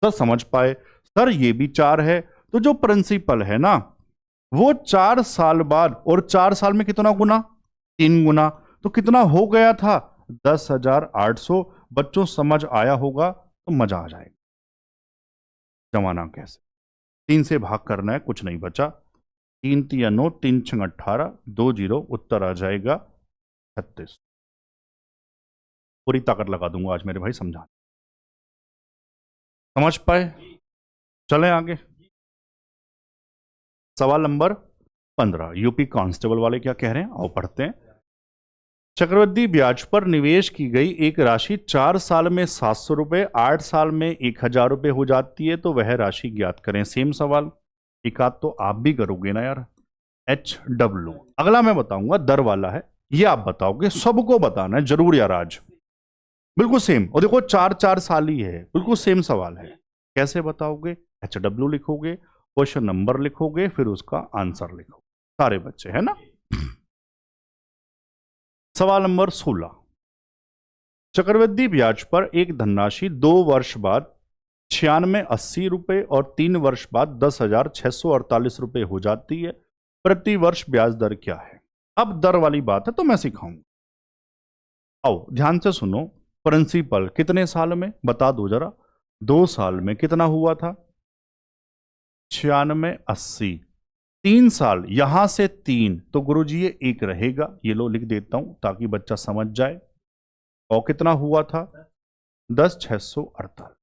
सर समझ पाए? सर ये भी 4 है, तो जो प्रिंसिपल है ना, वो 4 साल बाद, और 4 साल में कितना गुना? 3 गुना। तो कितना हो गया था? 10,800। बच्चों समझ आया होगा तो मजा आ जाएगा। जमाना कैसे? 3 से भाग करना है, कुछ नहीं बचा। 3 तिया 9, 3 छंग 18, 2 0, उत्तर आ जाएगा 36। पूरी ताकत लगा दूंगा आज मेरे भाई, समझा। समझ पाए? चलें आगे। सवाल नंबर 15, यूपी कांस्टेबल वाले क्या कह रहे हैं, आओ पढ़ते हैं। चक्रवृद्धि ब्याज पर निवेश की गई एक राशि 4 साल में 700 रुपए, 8 साल में 1,000 रुपए हो जाती है, तो वह राशि ज्ञात करें। सेम सवाल, एक आध तो आप भी करोगे ना यार। HW अगला मैं बताऊंगा, दर वाला है, ये आप बताओगे, सबको बताना है जरूर यार आज। बिल्कुल सेम, और देखो 4 साल ही है, बिल्कुल सेम सवाल है। कैसे बताओगे? HW लिखोगे, क्वेश्चन नंबर लिखोगे, फिर उसका आंसर लिखो, सारे बच्चे, है ना। सवाल नंबर 16, चक्रवृद्धि ब्याज पर एक धनराशि 2 वर्ष बाद 9680 रुपए और 3 वर्ष बाद 10,648 रुपए हो जाती है, प्रति वर्ष ब्याज दर क्या है? अब दर वाली बात है तो मैं सिखाऊंगा। आओ ध्यान से सुनो। प्रिंसिपल कितने साल में बता दो जरा? 2 साल में कितना हुआ था? 96, 80। 3 साल, यहां से 3, तो गुरुजी ये 1 रहेगा। ये लो लिख देता हूं ताकि बच्चा समझ जाए। और कितना हुआ था? 10, 648।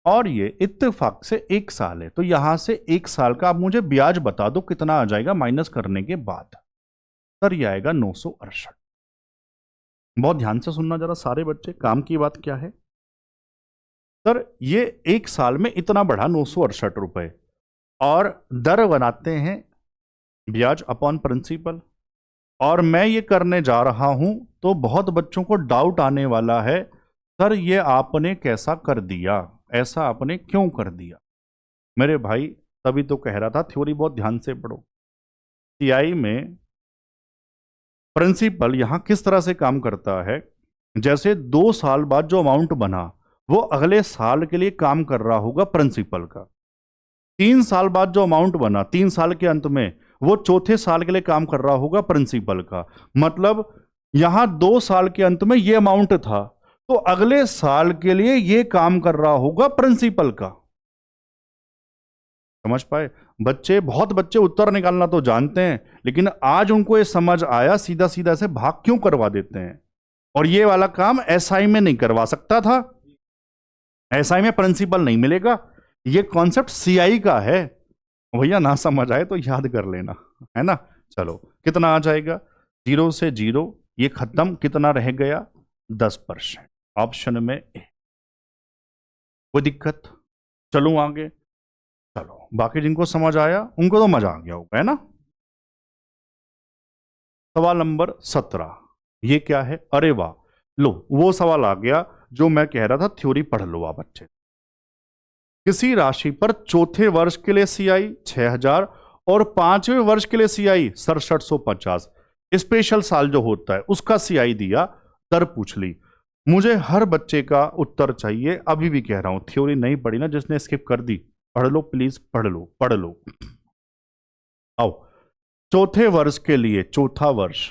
और ये इत्तेफाक से 1 साल है, तो यहां से 1 साल का आप मुझे ब्याज बता दो कितना आ जाएगा माइनस करने के बाद। सर ये आएगा 968। बहुत ध्यान से सुनना जरा सारे बच्चे, काम की बात क्या है। सर ये 1 साल में इतना बढ़ा 968 रुपए, और दर बनाते हैं ब्याज अपॉन प्रिंसिपल। और मैं ये करने जा रहा हूं तो बहुत बच्चों को डाउट आने वाला है, सर ये आपने कैसा कर दिया, ऐसा आपने क्यों कर दिया। मेरे भाई तभी तो कह रहा था थ्योरी बहुत ध्यान से पढ़ो। सीआई में प्रिंसिपल यहां किस तरह से काम करता है, जैसे 2 साल बाद जो अमाउंट बना वो अगले साल के लिए काम कर रहा होगा प्रिंसिपल का। 3 साल बाद जो अमाउंट बना 3 साल के अंत में वो चौथे साल के लिए काम कर रहा होगा प्रिंसिपल का। मतलब यहां 2 साल के अंत में ये अमाउंट था, तो अगले साल के लिए ये काम कर रहा होगा प्रिंसिपल का। समझ पाए बच्चे? बहुत बच्चे उत्तर निकालना तो जानते हैं, लेकिन आज उनको ये समझ आया सीधा सीधा से भाग क्यों करवा देते हैं। और ये वाला काम एसआई में नहीं करवा सकता था, एसआई में प्रिंसिपल नहीं मिलेगा, ये कॉन्सेप्ट सीआई का है। भैया ना समझ आए तो याद कर लेना, है ना। चलो कितना आ जाएगा? 0 से 0 ये खत्म, कितना रह गया? 10%। ऑप्शन में ए। कोई दिक्कत? चलो आगे। चलो बाकी जिनको समझ आया उनको तो मजा आ गया होगा, है ना। सवाल नंबर 17, ये क्या है? अरे वाह, लो वो सवाल आ गया जो मैं कह रहा था, थ्योरी पढ़ लो आप बच्चे। किसी राशि पर चौथे वर्ष के लिए सीआई 6000 और 5वें वर्ष के लिए सीआई 6750, स्पेशल साल जो होता है उसका सीआई दिया, दर पूछ ली। मुझे हर बच्चे का उत्तर चाहिए, अभी भी कह रहा हूं, थ्योरी नहीं पढ़ी ना जिसने स्किप कर दी, पढ़ लो प्लीज, पढ़ लो पढ़ लो। आओ, चौथे वर्ष के लिए, चौथा वर्ष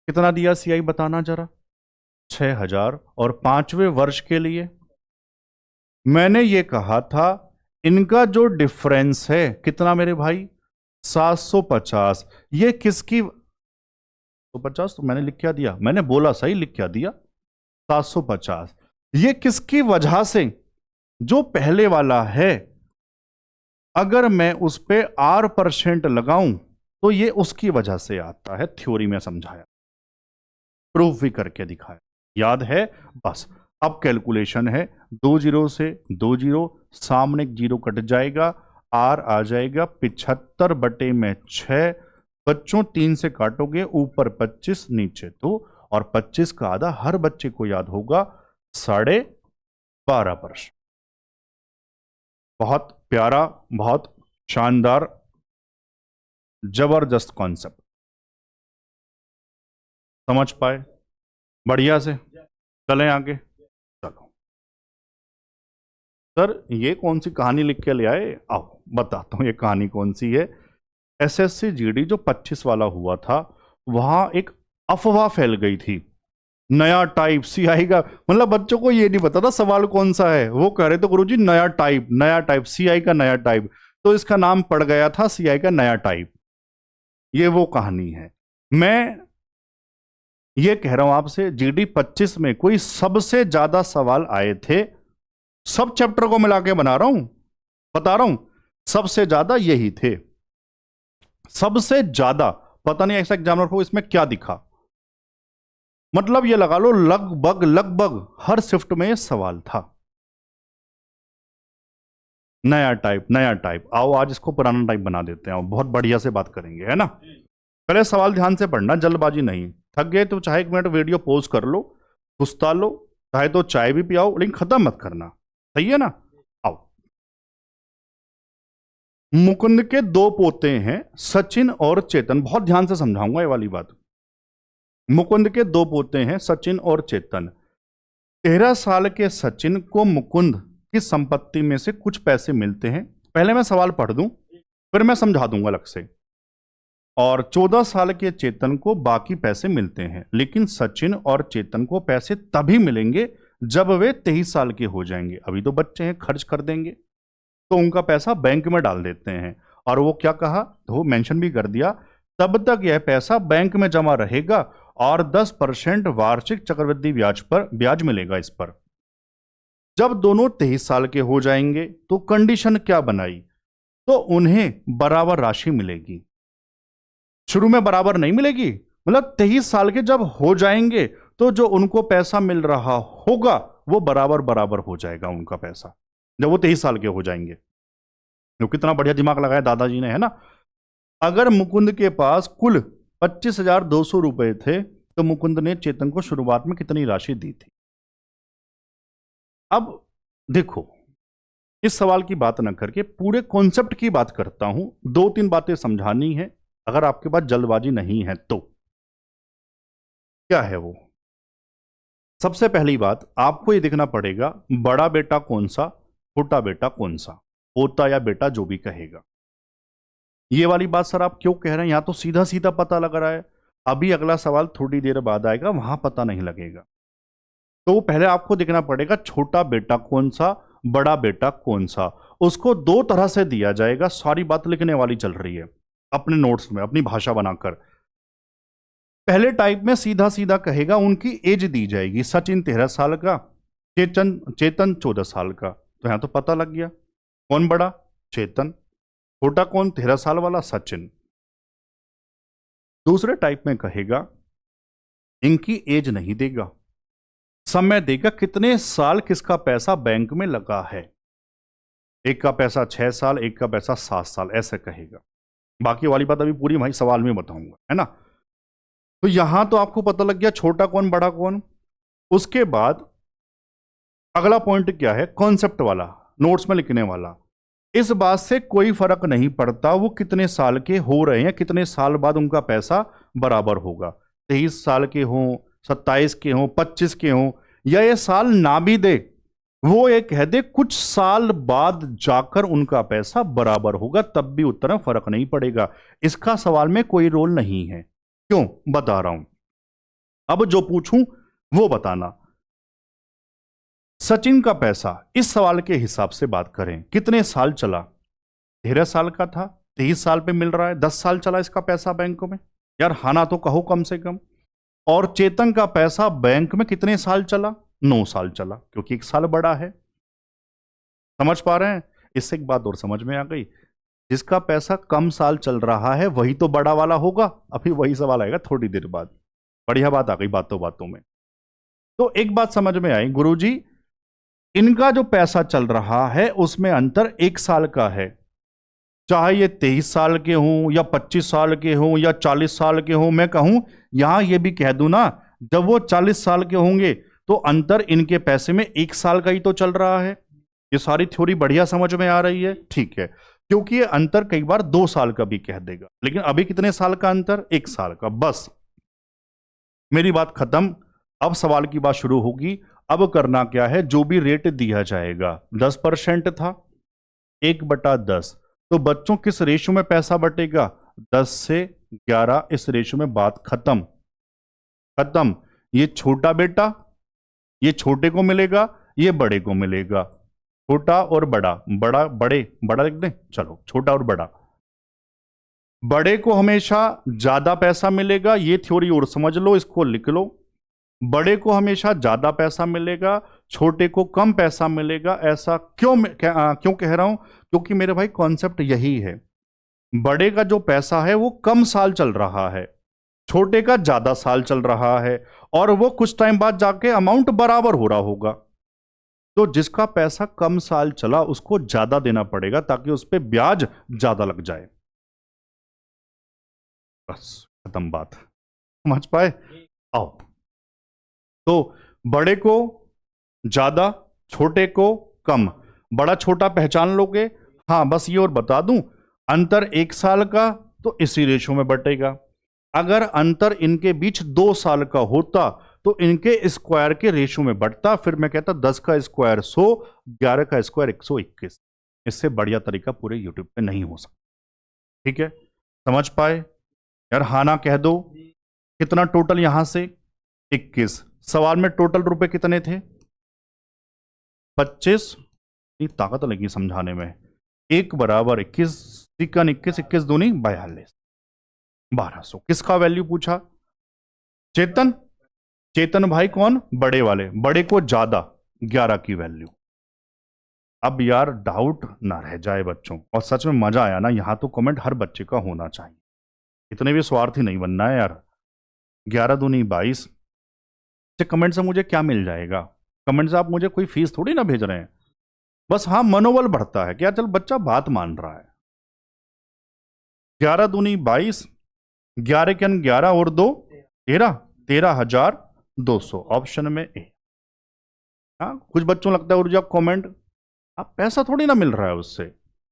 कितना दिया सीआई बताना जरा? 6000। और 5वें वर्ष के लिए मैंने ये कहा था इनका जो डिफरेंस है कितना मेरे भाई? 750। ये किसकी? 750 तो मैंने लिख क्या दिया? मैंने बोला सही, लिख क्या दिया? 750। ये किसकी वजह से? जो पहले वाला है, अगर मैं उस पे R% लगाऊं तो ये उसकी वजह से आता है। थ्योरी में समझाया, प्रूफ भी करके दिखाया, याद है? बस अब कैलकुलेशन है, 2 0 से 2 0, सामने एक 0 कट जाएगा, R आ जाएगा 75/6। बच्चों 3 से काटोगे, ऊपर 25 नीचे 2, और 25 का आधा हर बच्चे को याद होगा 12.5%। बहुत प्यारा, बहुत शानदार, जबरदस्त कॉन्सेप्ट। समझ पाए? बढ़िया से चलें आगे। चलो सर ये कौन सी कहानी लिख के ले आए? आओ बताता हूं ये कहानी कौन सी है। एसएससी जीडी जो 25 वाला हुआ था, वहां एक अफवाह फैल गई थी, नया टाइप सीआई का। मतलब बच्चों को ये नहीं पता था सवाल कौन सा है, वो कह रहे थे गुरुजी नया टाइप, नया टाइप, सीआई का नया टाइप, तो इसका नाम पड़ गया था सीआई का नया टाइप। ये वो कहानी है। मैं ये कह रहा हूं आपसे, जीडी 25 में कोई सबसे ज्यादा सवाल आए थे, सब चैप्टर को मिला के बना रहा हूं, बता रहा हूं, सबसे ज्यादा यही थे, सबसे ज्यादा। पता नहीं ऐसा एग्जामिनर को इसमें क्या दिखा, मतलब ये लगा लो लगभग लगभग हर शिफ्ट में ये सवाल था, नया टाइप नया टाइप। आओ आज इसको पुराना टाइप बना देते हैं, बहुत बढ़िया से बात करेंगे, है ना। पहले सवाल ध्यान से पढ़ना, जल्दबाजी नहीं। थक गए तो चाहे 1 मिनट वीडियो पॉज कर लो, सुस्ता लो, चाहे तो चाय भी पियाओ, लेकिन खत्म मत करना, सही है ना। आओ, मुकुंद के 2 पोते हैं, सचिन और चेतन। बहुत ध्यान से समझाऊंगा ये वाली बात। मुकुंद के 2 पोते हैं, सचिन और चेतन। 13 साल के सचिन को मुकुंद की संपत्ति में से कुछ पैसे मिलते हैं। पहले मैं सवाल पढ़ दूं, फिर मैं समझा दूंगा अलग से। और 14 साल के चेतन को बाकी पैसे मिलते हैं, लेकिन सचिन और चेतन को पैसे तभी मिलेंगे जब वे 23 साल के हो जाएंगे। अभी तो बच्चे हैं, खर्च कर देंगे, तो उनका पैसा बैंक में डाल देते हैं। और वो क्या कहा, तो मेंशन भी कर दिया, तब तक यह पैसा बैंक में जमा रहेगा और 10% वार्षिक चक्रवृद्धि ब्याज पर ब्याज मिलेगा इस पर। जब दोनों 23 साल के हो जाएंगे तो कंडीशन क्या बनाई, तो उन्हें बराबर राशि मिलेगी। शुरू में बराबर नहीं मिलेगी, मतलब 23 साल के जब हो जाएंगे तो जो उनको पैसा मिल रहा होगा वो बराबर बराबर हो जाएगा उनका पैसा, जब वो 23 साल के हो जाएंगे। तो कितना बढ़िया दिमाग लगाया दादाजी ने, है ना। अगर मुकुंद के पास कुल 25,200 रुपए थे तो मुकुंद ने चेतन को शुरुआत में कितनी राशि दी थी। अब देखो, इस सवाल की बात न करके पूरे कॉन्सेप्ट की बात करता हूं, 2-3 बातें समझानी है, अगर आपके पास जल्दबाजी नहीं है तो। क्या है वो, सबसे पहली बात आपको यह देखना पड़ेगा बड़ा बेटा कौन सा, छोटा बेटा कौन सा, पोता या बेटा जो भी कहेगा। ये वाली बात सर आप क्यों कह रहे हैं, यहां तो सीधा सीधा पता लग रहा है। अभी अगला सवाल थोड़ी देर बाद आएगा, वहां पता नहीं लगेगा। तो पहले आपको देखना पड़ेगा छोटा बेटा कौन सा, बड़ा बेटा कौन सा। उसको 2 तरह से दिया जाएगा, सारी बात लिखने वाली चल रही है अपने नोट्स में, अपनी भाषा बनाकर। पहले टाइप में सीधा सीधा कहेगा, उनकी एज दी जाएगी, सचिन 13 साल का, चेतन 14 साल का। तो यहां तो पता लग गया कौन बड़ा, चेतन, छोटा कौन, 13 साल वाला सचिन। दूसरे टाइप में कहेगा इनकी एज नहीं देगा, समय देगा, कितने साल किसका पैसा बैंक में लगा है। एक का पैसा 6 साल, एक का पैसा 7 साल, ऐसे कहेगा। बाकी वाली बात अभी पूरी भाई सवाल में बताऊंगा, है ना। तो यहां तो आपको पता लग गया छोटा कौन बड़ा कौन। उसके बाद अगला पॉइंट क्या है, कॉन्सेप्ट वाला, नोट्स में लिखने वाला। इस बात से कोई फर्क नहीं पड़ता वो कितने साल के हो रहे हैं, कितने साल बाद उनका पैसा बराबर होगा। 23 साल के हों, 27 के हों, 25 के हों, या ये साल ना भी दे, वो ये कह दे कुछ साल बाद जाकर उनका पैसा बराबर होगा, तब भी उतना फर्क नहीं पड़ेगा। इसका सवाल में कोई रोल नहीं है। क्यों, बता रहा हूं। अब जो पूछूं वो बताना। सचिन का पैसा इस सवाल के हिसाब से बात करें, कितने साल चला, 13 साल का था, 23 साल पे मिल रहा है, 10 साल चला इसका पैसा बैंक में। यार हाना तो कहो कम से कम। और चेतन का पैसा बैंक में कितने साल चला, 9 साल चला, क्योंकि 1 साल बड़ा है। समझ पा रहे हैं। इससे एक बात और समझ में आ गई, जिसका पैसा कम साल चल रहा है वही तो बड़ा वाला होगा। अभी वही सवाल आएगा थोड़ी देर बाद। बढ़िया बात आ गई बातों बातों में। तो एक बात समझ में आई, गुरुजी इनका जो पैसा चल रहा है उसमें अंतर 1 साल का है। चाहे ये 23 साल के हों या 25 साल के हों या 40 साल के हों, मैं कहूं यहां ये भी कह दूं ना, जब वो 40 साल के होंगे तो अंतर इनके पैसे में 1 साल का ही तो चल रहा है। ये सारी थ्योरी बढ़िया समझ में आ रही है, ठीक है। क्योंकि ये अंतर कई बार 2 साल का भी कह देगा, लेकिन अभी कितने साल का अंतर, 1 साल का। बस मेरी बात खत्म। अब सवाल की बात शुरू होगी। अब करना क्या है, जो भी रेट दिया जाएगा, 10% था, 1/10, तो बच्चों किस रेशो में पैसा बटेगा, 10 से 11, इस रेशो में बात खत्म। खत्म। ये छोटा बेटा, ये छोटे को मिलेगा, ये बड़े को मिलेगा। छोटा और बड़ा, बड़ा बड़े, बड़ा लिख दें, चलो छोटा और बड़ा। बड़े को हमेशा ज्यादा पैसा मिलेगा, ये थ्योरी और समझ लो, इसको लिख लो। बड़े को हमेशा ज्यादा पैसा मिलेगा, छोटे को कम पैसा मिलेगा। ऐसा क्यों कह रहा हूं, क्योंकि मेरे भाई कॉन्सेप्ट यही है। बड़े का जो पैसा है वो कम साल चल रहा है, छोटे का ज्यादा साल चल रहा है, और वो कुछ टाइम बाद जाके अमाउंट बराबर हो रहा होगा। तो जिसका पैसा कम साल चला उसको ज्यादा देना पड़ेगा ताकि उस पर ब्याज ज्यादा लग जाए। बस खत्म बात, समझ पाए। आओ, तो बड़े को ज्यादा, छोटे को कम। बड़ा छोटा पहचान लोगे। हाँ बस ये और बता दूं, अंतर 1 साल का तो इसी रेशो में बटेगा। अगर अंतर इनके बीच 2 साल का होता तो इनके स्क्वायर के रेशो में बढ़ता। फिर मैं कहता 10 का स्क्वायर 100, 11 का स्क्वायर 121। इससे बढ़िया तरीका पूरे यूट्यूब पे नहीं हो सकता। ठीक है, समझ पाए। यार हाना कह दो। कितना टोटल यहां से, 21। सवाल में टोटल रुपए कितने थे, 25, इतनी ताकत लगी समझाने में। 1 बराबर 21, तिकन 21, 21 दूनी 42, 1200। किसका वैल्यू पूछा? चेतन। चेतन भाई कौन? बड़े वाले, बड़े को ज्यादा, 11 की वैल्यू। अब यार डाउट ना रह जाए बच्चों, और सच में मजा आया ना, यहां तो कमेंट हर बच्चे का होना चाहिए, इतने भी स्वार्थी नहीं बनना है यार। 11 दूनी 22। कमेंट से मुझे क्या मिल जाएगा? कमेंट से आप मुझे कोई फीस थोड़ी ना भेज रहे हैं, बस हाँ मनोबल बढ़ता है, क्या चल बच्चा बात मान रहा है। 11 दूनी 22, 11 के 11 और 2 13, 13,200, ऑप्शन में ए। हाँ, कुछ बच्चों लगता है ऊर्जा कमेंट, आप पैसा थोड़ी ना मिल रहा है उससे,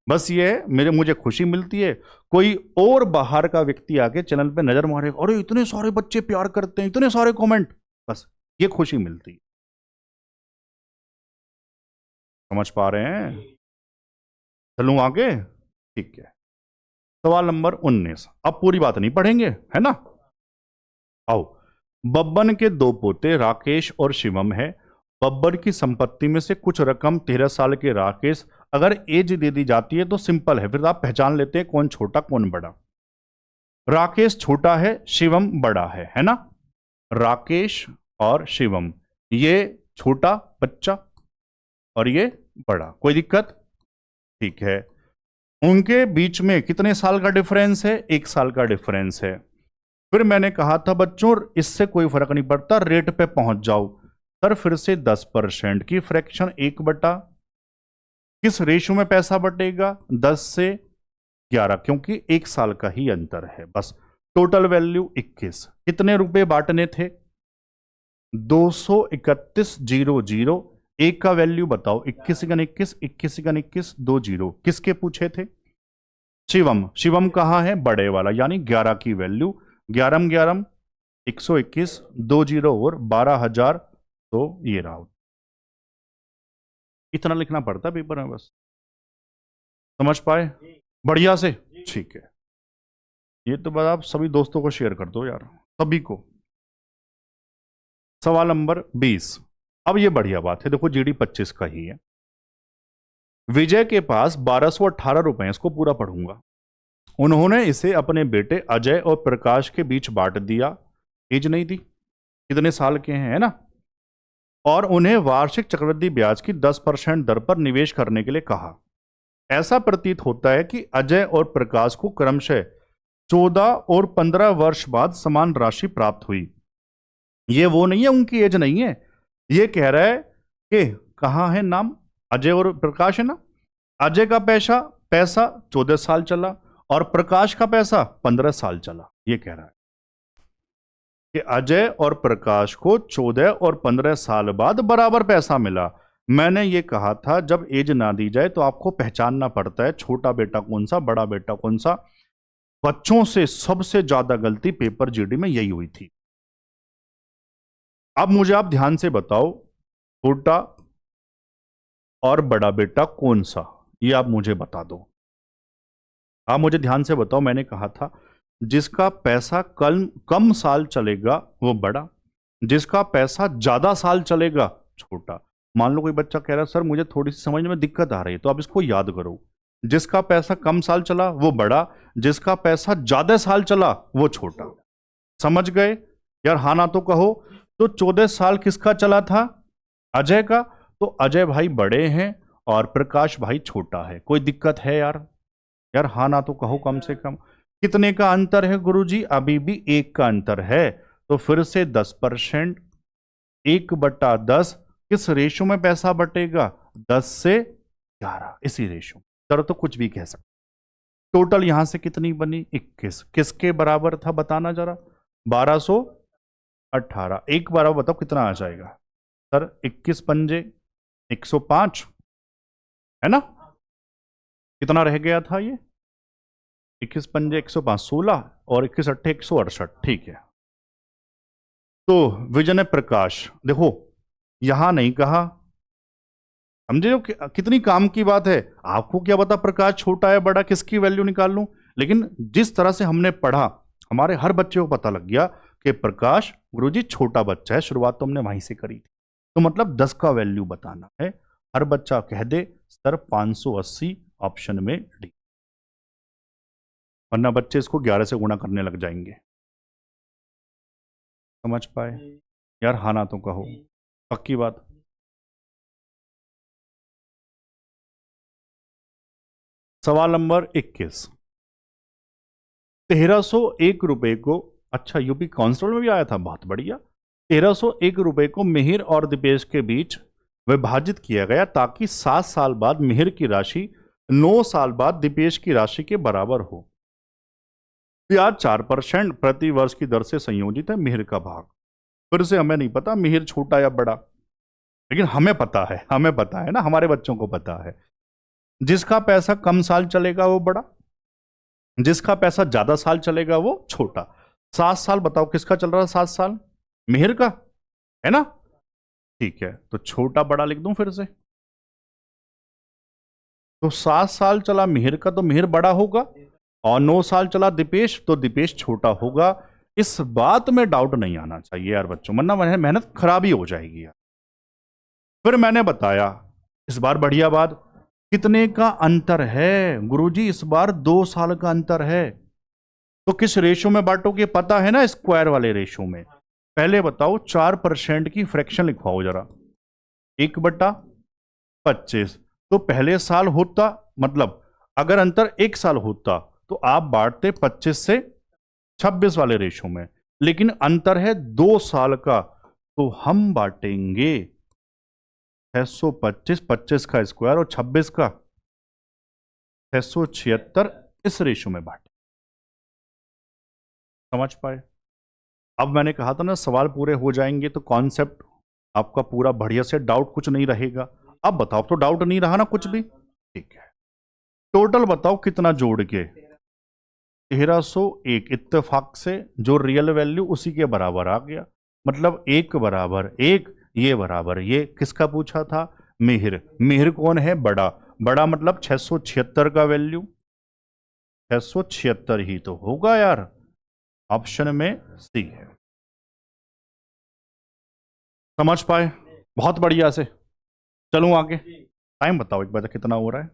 बस ये है मुझे खुशी मिलती है। कोई और बाहर का व्यक्ति आके चैनल पे नजर मारे, अरे इतने सारे बच्चे प्यार करते हैं, इतने सारे कमेंट, बस ये खुशी मिलती है। समझ पा रहे हैं? चलूं आगे? ठीक है। सवाल नंबर 19। अब पूरी बात नहीं पढ़ेंगे, है ना? आओ। बब्बन के 2 पोते राकेश और शिवम है। बब्बर की संपत्ति में से कुछ रकम 13 साल के राकेश, अगर एज दे दी जाती है तो सिंपल है, फिर आप पहचान लेते हैं कौन छोटा कौन बड़ा। राकेश छोटा है, शिवम बड़ा है ना? राकेश और शिवम, ये छोटा बच्चा और ये बड़ा, कोई दिक्कत? ठीक है। उनके बीच में कितने साल का डिफरेंस है? 1 साल का डिफरेंस है। फिर मैंने कहा था बच्चों इससे कोई फर्क नहीं पड़ता, रेट पे पहुंच जाओ। सर फिर से 10% की फ्रैक्शन 1 बटा, किस रेशो में पैसा बटेगा? 10 से 11, क्योंकि 1 साल का ही अंतर है बस। Total value 21। कितने रुपए बांटने थे? 231,000। एक का वैल्यू बताओ। 21 गन 21, 21 गन 21, 2 जीरो। किसके पूछे थे? शिवम। शिवम कहां है? बड़े वाला, यानी 11 की वैल्यू। 11 11 121, 2 जीरो और 12,000, तो ये रहा। इतना लिखना पड़ता है पेपर में बस। समझ पाए? बढ़िया से? ठीक है। ये तो बस आप सभी दोस्तों को शेयर कर दो यार, सभी को। सवाल नंबर 20। अब ये बढ़िया बात है, देखो जीडी 25 का ही है। विजय के पास 1218 रुपए, इसको पूरा पढ़ूंगा। उन्होंने इसे अपने बेटे अजय और प्रकाश के बीच बांट दिया। एज नहीं दी, कितने साल के हैं, है ना? और उन्हें वार्षिक चक्रवृद्धि ब्याज की 10% दर पर निवेश करने के लिए कहा। ऐसा प्रतीत होता है कि अजय और प्रकाश को क्रमशः 14 और 15 वर्ष बाद समान राशि प्राप्त हुई। ये वो नहीं है, उनकी एज नहीं है, ये कह रहा है कि कहां है नाम, अजय और प्रकाश है ना? अजय का पैसा पैसा 14 साल चला और प्रकाश का पैसा 15 साल चला। ये कह रहा है कि अजय और प्रकाश को 14 और 15 साल बाद बराबर पैसा मिला। मैंने ये कहा था जब एज ना दी जाए तो आपको पहचानना पड़ता है छोटा बेटा कौन सा, बड़ा बेटा कौन सा। बच्चों से सबसे ज्यादा गलती पेपर जीडी में यही हुई थी। अब मुझे आप ध्यान से बताओ, छोटा और बड़ा बेटा कौन सा, ये आप मुझे बता दो। आप मुझे ध्यान से बताओ, मैंने कहा था जिसका पैसा कम साल चलेगा वो बड़ा, जिसका पैसा ज्यादा साल चलेगा छोटा। मान लो कोई बच्चा कह रहा है सर मुझे थोड़ी सी समझने में दिक्कत आ रही है, तो आप इसको याद करो। जिसका पैसा कम साल चला वो बड़ा, जिसका पैसा ज्यादा साल चला वो छोटा। समझ गए यार? हाँ ना तो कहो। तो 14 साल किसका चला था? अजय का। तो अजय भाई बड़े हैं और प्रकाश भाई छोटा है। कोई दिक्कत है यार? यार हाँ ना तो कहो कम से कम। कितने का अंतर है गुरुजी? अभी भी 1 का अंतर है। तो फिर से 10%, 1/10, किस रेशो में पैसा बटेगा? 10 से 11, इसी रेशो। सर तो कुछ भी कह सकते। टोटल यहां से कितनी बनी? 21। किसके बराबर था बताना जरा? 1218। एक बार बताओ कितना आ जाएगा? सर 21 पंजे 105, है ना? कितना रह गया था ये? 21 पंजे 105, 16 और 21 अट्ठे 168। ठीक है। तो विजय प्रकाश, देखो यहां नहीं कहा, समझे हो कितनी काम की बात है। आपको क्या पता प्रकाश छोटा है बड़ा, किसकी वैल्यू निकाल लूं? लेकिन जिस तरह से हमने पढ़ा, हमारे हर बच्चे को पता लग गया कि प्रकाश गुरुजी छोटा बच्चा है। शुरुआत तो हमने वहीं से करी थी। तो मतलब 10 का वैल्यू बताना है हर बच्चा कह दे सर 580, ऑप्शन में डी। वरना बच्चे इसको 11 से गुणा करने लग जाएंगे। समझ पाए यार? हाँ ना तो कहो, पक्की बात। सवाल नंबर 21। 1301 रुपए को, अच्छा यूपी कांस्टेबल में भी आया था, बहुत बढ़िया। 1301 रुपए को मिहिर और दीपेश के बीच विभाजित किया गया ताकि 7 साल बाद मिहिर की राशि 9 साल बाद दीपेश की राशि के बराबर हो। ब्याज 4% प्रति वर्ष की दर से संयोजित है। मिहिर का भाग, फिर से हमें नहीं पता मिहिर छोटा या बड़ा, लेकिन हमें पता है, हमें पता है ना, हमारे बच्चों को पता है। जिसका पैसा कम साल चलेगा वो बड़ा, जिसका पैसा ज्यादा साल चलेगा वो छोटा। 7 साल बताओ किसका चल रहा है? 7 साल मिहिर का है ना? ठीक है, तो छोटा बड़ा लिख दूं फिर से। तो 7 साल चला मिहिर का तो मिहिर बड़ा होगा, और 9 साल चला दीपेश तो दीपेश छोटा होगा। इस बात में डाउट नहीं आना चाहिए यार बच्चों, वरना मेहनत खराबी हो जाएगी यार। फिर मैंने बताया इस बार बढ़िया बात, कितने का अंतर है गुरुजी? इस बार 2 साल का अंतर है। तो किस रेशो में बांटोगे? पता है ना, स्क्वायर वाले रेशो में। पहले बताओ 4% की फ्रैक्शन लिखवाओ जरा। 1/25। तो पहले साल होता, मतलब अगर अंतर 1 साल होता तो आप बांटते 25 से 26 वाले रेशो में, लेकिन अंतर है 2 साल का, तो हम बांटेंगे 625, 25 का स्क्वायर और 26 का 676, इस रेशो में बांटे। समझ पाए? अब मैंने कहा था ना सवाल पूरे हो जाएंगे तो कॉन्सेप्ट आपका पूरा बढ़िया से, डाउट कुछ नहीं रहेगा। अब बताओ, तो डाउट नहीं रहा ना कुछ भी? ठीक है, टोटल बताओ कितना जोड़ के? 1301 इत्तेफाक से जो रियल वैल्यू उसी के बराबर आ गया, मतलब 1 बराबर 1, ये बराबर ये। किसका पूछा था? मिहिर। मिहिर कौन है? बड़ा। बड़ा मतलब 676 का वैल्यू, 676 ही तो होगा यार, ऑप्शन में सी है। समझ पाए? बहुत बढ़िया से। चलूं आगे? टाइम बताओ एक बार कितना हो रहा है?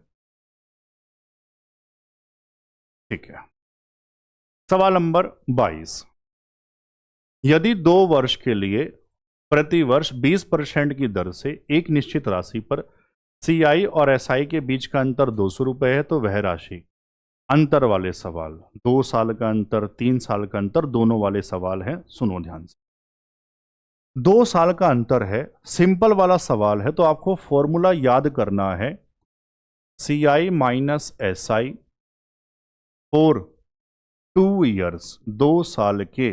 ठीक है, सवाल नंबर 22। यदि 2 वर्ष के लिए प्रति वर्ष 20% की दर से एक निश्चित राशि पर सीआई और एसआई के बीच का अंतर 200 रुपए है, तो वह राशि। अंतर वाले सवाल, 2 साल का अंतर, 3 साल का अंतर, दोनों वाले सवाल हैं, सुनो ध्यान से। 2 साल का अंतर है, सिंपल वाला सवाल है, तो आपको फॉर्मूला याद करना है, C I minus S I for 2 years, 2 साल के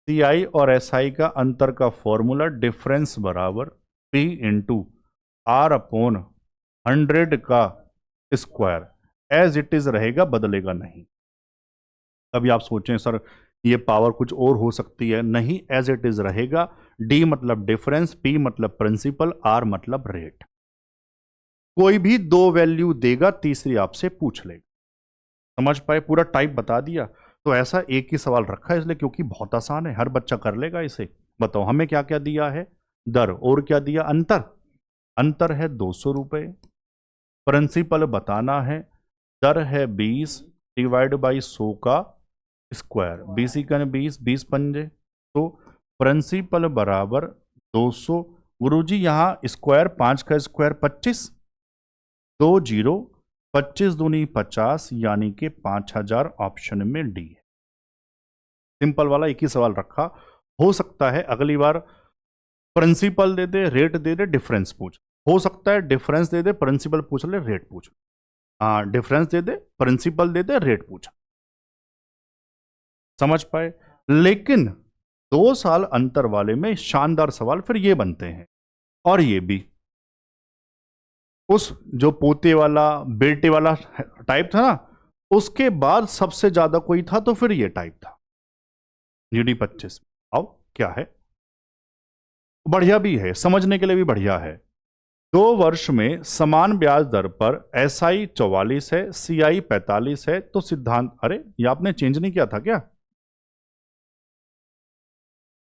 सी आई और एस आई का अंतर का फॉर्मूला डिफरेंस बराबर पी इंटू आर अपॉन 100 का स्क्वायर। एज इट इज रहेगा, बदलेगा नहीं। अभी आप सोचें सर ये पावर कुछ और हो सकती है, नहीं, एज इट इज रहेगा। डी मतलब डिफरेंस, पी मतलब प्रिंसिपल, आर मतलब रेट। कोई भी 2 वैल्यू देगा, तीसरी आपसे पूछ लेगा। समझ पाए? पूरा टाइप बता दिया। तो ऐसा एक ही सवाल रखा है इसलिए क्योंकि बहुत आसान है, हर बच्चा कर लेगा इसे। बताओ हमें क्या क्या दिया है? दर, और क्या दिया? अंतर। अंतर है 200 रुपए, प्रिंसिपल बताना है, दर है 20 डिवाइड बाई 100 का स्क्वायर, 20 का 20, 20 पंजे, तो प्रिंसिपल बराबर 200। गुरुजी यहां स्क्वायर, 5 का स्क्वायर 25, 20, 25 दूनी 50, यानी कि 5000, ऑप्शन में डी है। सिंपल वाला एक ही सवाल रखा। हो सकता है अगली बार प्रिंसिपल दे दे, रेट दे दे, डिफरेंस पूछ। हो सकता है डिफरेंस दे दे, प्रिंसिपल पूछ ले, रेट पूछ। हाँ, डिफरेंस दे दे, प्रिंसिपल दे दे, रेट पूछ। समझ पाए? लेकिन 2 साल अंतर वाले में शानदार सवाल फिर ये बनते हैं, और ये भी। उस जो पोते वाला बेटे वाला टाइप था ना, उसके बाद सबसे ज्यादा कोई था तो फिर ये टाइप था, जीडी 25। आओ क्या है, बढ़िया भी है, समझने के लिए भी बढ़िया है। 2 वर्ष में समान ब्याज दर पर एसआई 44 है, सीआई 45 है, तो सिद्धांत, अरे ये आपने चेंज नहीं किया था क्या?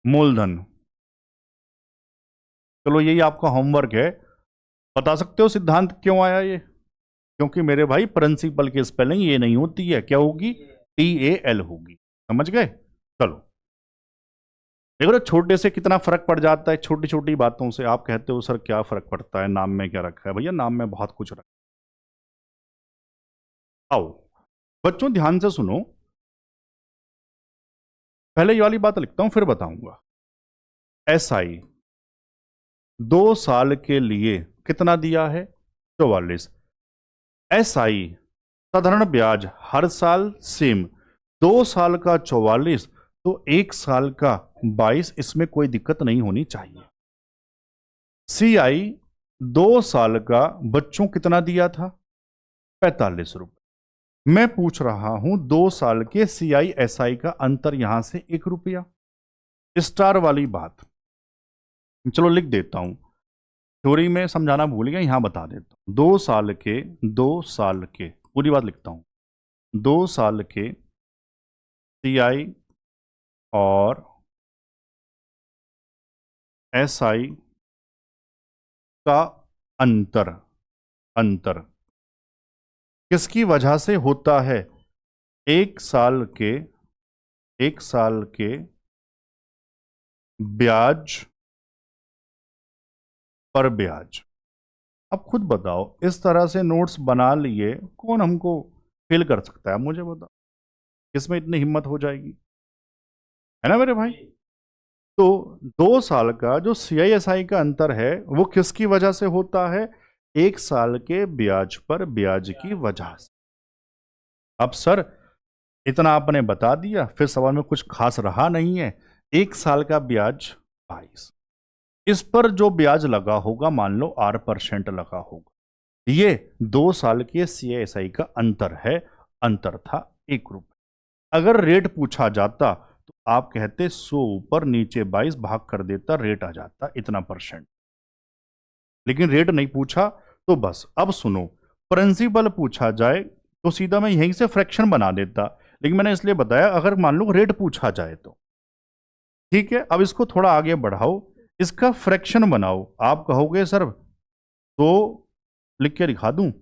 मूलधन, चलो यही आपका होमवर्क है। बता सकते हो सिद्धांत क्यों आया ये? क्योंकि मेरे भाई प्रिंसिपल की स्पेलिंग ये नहीं होती है, क्या होगी? TAL होगी। समझ गए? चलो देखो ना, छोटे से कितना फर्क पड़ जाता है, छोटी छोटी बातों से। आप कहते हो सर क्या फर्क पड़ता है, नाम में क्या रखा है? भैया नाम में बहुत कुछ रखा है। आओ बच्चों ध्यान से सुनो, पहले ये वाली बात लिखता हूं फिर बताऊंगा। SI 2 साल के लिए कितना दिया है? 44। SI साधारण ब्याज हर साल सेम, 2 साल का 44 तो 1 साल का 22, इसमें कोई दिक्कत नहीं होनी चाहिए। CI 2 साल का बच्चों कितना दिया था? 45 रुपए। मैं पूछ रहा हूं 2 साल के CI SI का अंतर, यहां से 1 रुपया। स्टार वाली बात चलो लिख देता हूं, थ्योरी में समझाना भूल गया, यहां बता देता हूं। 2 साल के पूरी बात लिखता हूं। 2 साल के CI और SI का अंतर अंतर किसकी वजह से होता है? 1 साल के ब्याज पर ब्याज। अब खुद बताओ, इस तरह से नोट्स बना लिए कौन हमको फेल कर सकता है? मुझे बताओ, किसमें इतनी हिम्मत हो जाएगी? है ना मेरे भाई? तो 2 साल का जो CISI का अंतर है वो किसकी वजह से होता है? 1 साल के ब्याज पर ब्याज की वजह से। अब सर इतना आपने बता दिया, फिर सवाल में कुछ खास रहा नहीं है। 1 साल का ब्याज 22, इस पर जो ब्याज लगा होगा मान लो R% लगा होगा। ये 2 साल के CISI का अंतर है, अंतर था 1 रुपये। अगर रेट पूछा जाता तो आप कहते 100 ऊपर नीचे 22 भाग कर देता, रेट आ जाता इतना %। लेकिन रेट नहीं पूछा तो बस। अब सुनो, प्रिंसिपल पूछा जाए तो सीधा मैं यहीं से फ्रैक्शन बना देता, लेकिन मैंने इसलिए बताया अगर मान लो रेट पूछा जाए तो। ठीक है, अब इसको थोड़ा आगे बढ़ाओ, इसका फ्रैक्शन बनाओ। आप कहोगे सर तो लिख के दिखा दूं,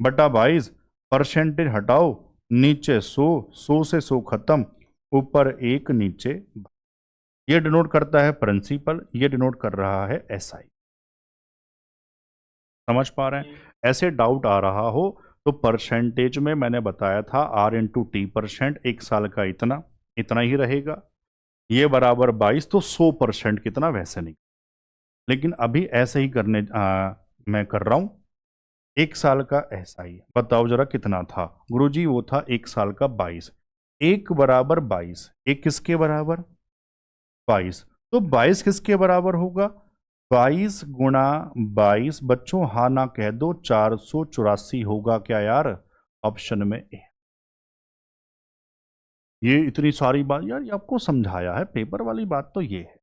बटा 22, परसेंटेज हटाओ, नीचे 100, 100 से 100 खत्म, ऊपर 1 नीचे। ये डिनोट करता है प्रिंसिपल, ये डिनोट कर रहा है SI। समझ पा रहे हैं? ऐसे डाउट आ रहा हो तो परसेंटेज में मैंने बताया था R/T%, 1 साल का इतना इतना ही रहेगा। ये बराबर 22 तो 100% कितना वैसे नहीं, लेकिन अभी ऐसे ही करने मैं कर रहा हूं। 1 साल का SI बताओ जरा कितना था? गुरुजी वो था 1 साल का 22। 1 बराबर 22, 1 किसके बराबर? 22। तो 22 किसके बराबर होगा? 22 गुणा 22, बच्चों हाँ ना कह दो, 484 होगा क्या यार? ऑप्शन में ए। ये इतनी सारी बात यार, ये आपको समझाया है, पेपर वाली बात तो ये है।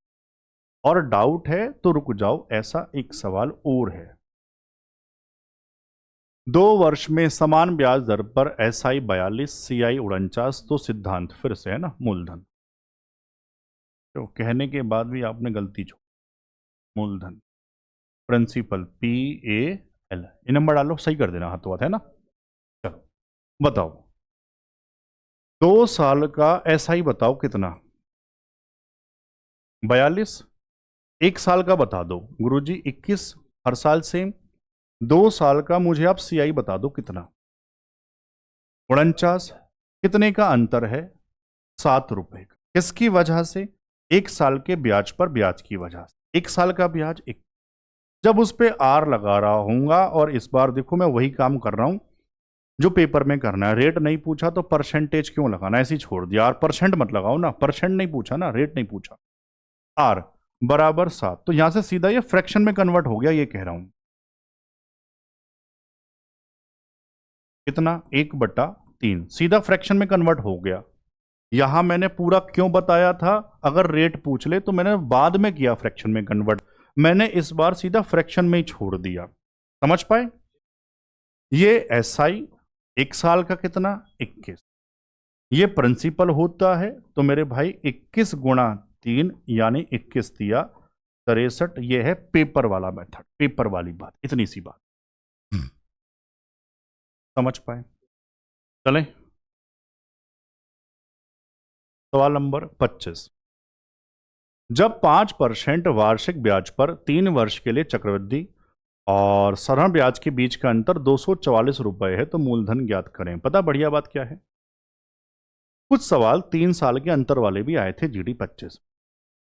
और डाउट है तो रुक जाओ, ऐसा एक सवाल और है। 2 वर्ष में समान ब्याज दर पर SI 42, CI 49, तो सिद्धांत फिर से है ना, मूलधन। तो कहने के बाद भी आपने गलती छोड़, मूलधन प्रिंसिपल PAL, ये नंबर डालो, सही कर देना हाथों हाथ, है ना? चलो बताओ 2 साल का SI बताओ कितना? 42। 1 साल का बता दो गुरुजी, 21, हर साल सेम। 2 साल का मुझे आप CI बता दो कितना? 49। कितने का अंतर है? 7 रुपए का। किसकी वजह से? 1 साल के ब्याज पर ब्याज की वजह से। 1 साल का ब्याज 1, जब उस पे R लगा रहा हूंगा, और इस बार देखो मैं वही काम कर रहा हूं जो पेपर में करना है। रेट नहीं पूछा तो परसेंटेज क्यों लगाना, ऐसे ही छोड़ दिया। R% मत लगाओ ना, परसेंट नहीं पूछा ना, रेट नहीं पूछा। R बराबर 7, तो यहां से सीधा ये फ्रैक्शन में कन्वर्ट हो गया, ये कह रहा हूं। कितना? 1/3, सीधा फ्रैक्शन में कन्वर्ट हो गया। यहां मैंने पूरा क्यों बताया था? अगर रेट पूछ ले तो मैंने बाद में किया फ्रैक्शन में कन्वर्ट, मैंने इस बार सीधा फ्रैक्शन में ही छोड़ दिया। समझ पाए? ये SI 1 साल का कितना? 21। ये प्रिंसिपल होता है तो मेरे भाई 21 गुणा 3 यानी 21 दिया, 63, ये है पेपर वाला मेथड, पेपर वाली बात, इतनी सी बात। समझ पाए? चलें सवाल नंबर 25। जब 5% वार्षिक ब्याज पर 3 वर्ष के लिए चक्रवृद्धि और साधारण ब्याज के बीच का अंतर 244 रुपए है तो मूलधन ज्ञात करें। पता बढ़िया बात क्या है? कुछ सवाल 3 साल के अंतर वाले भी आए थे GD 25।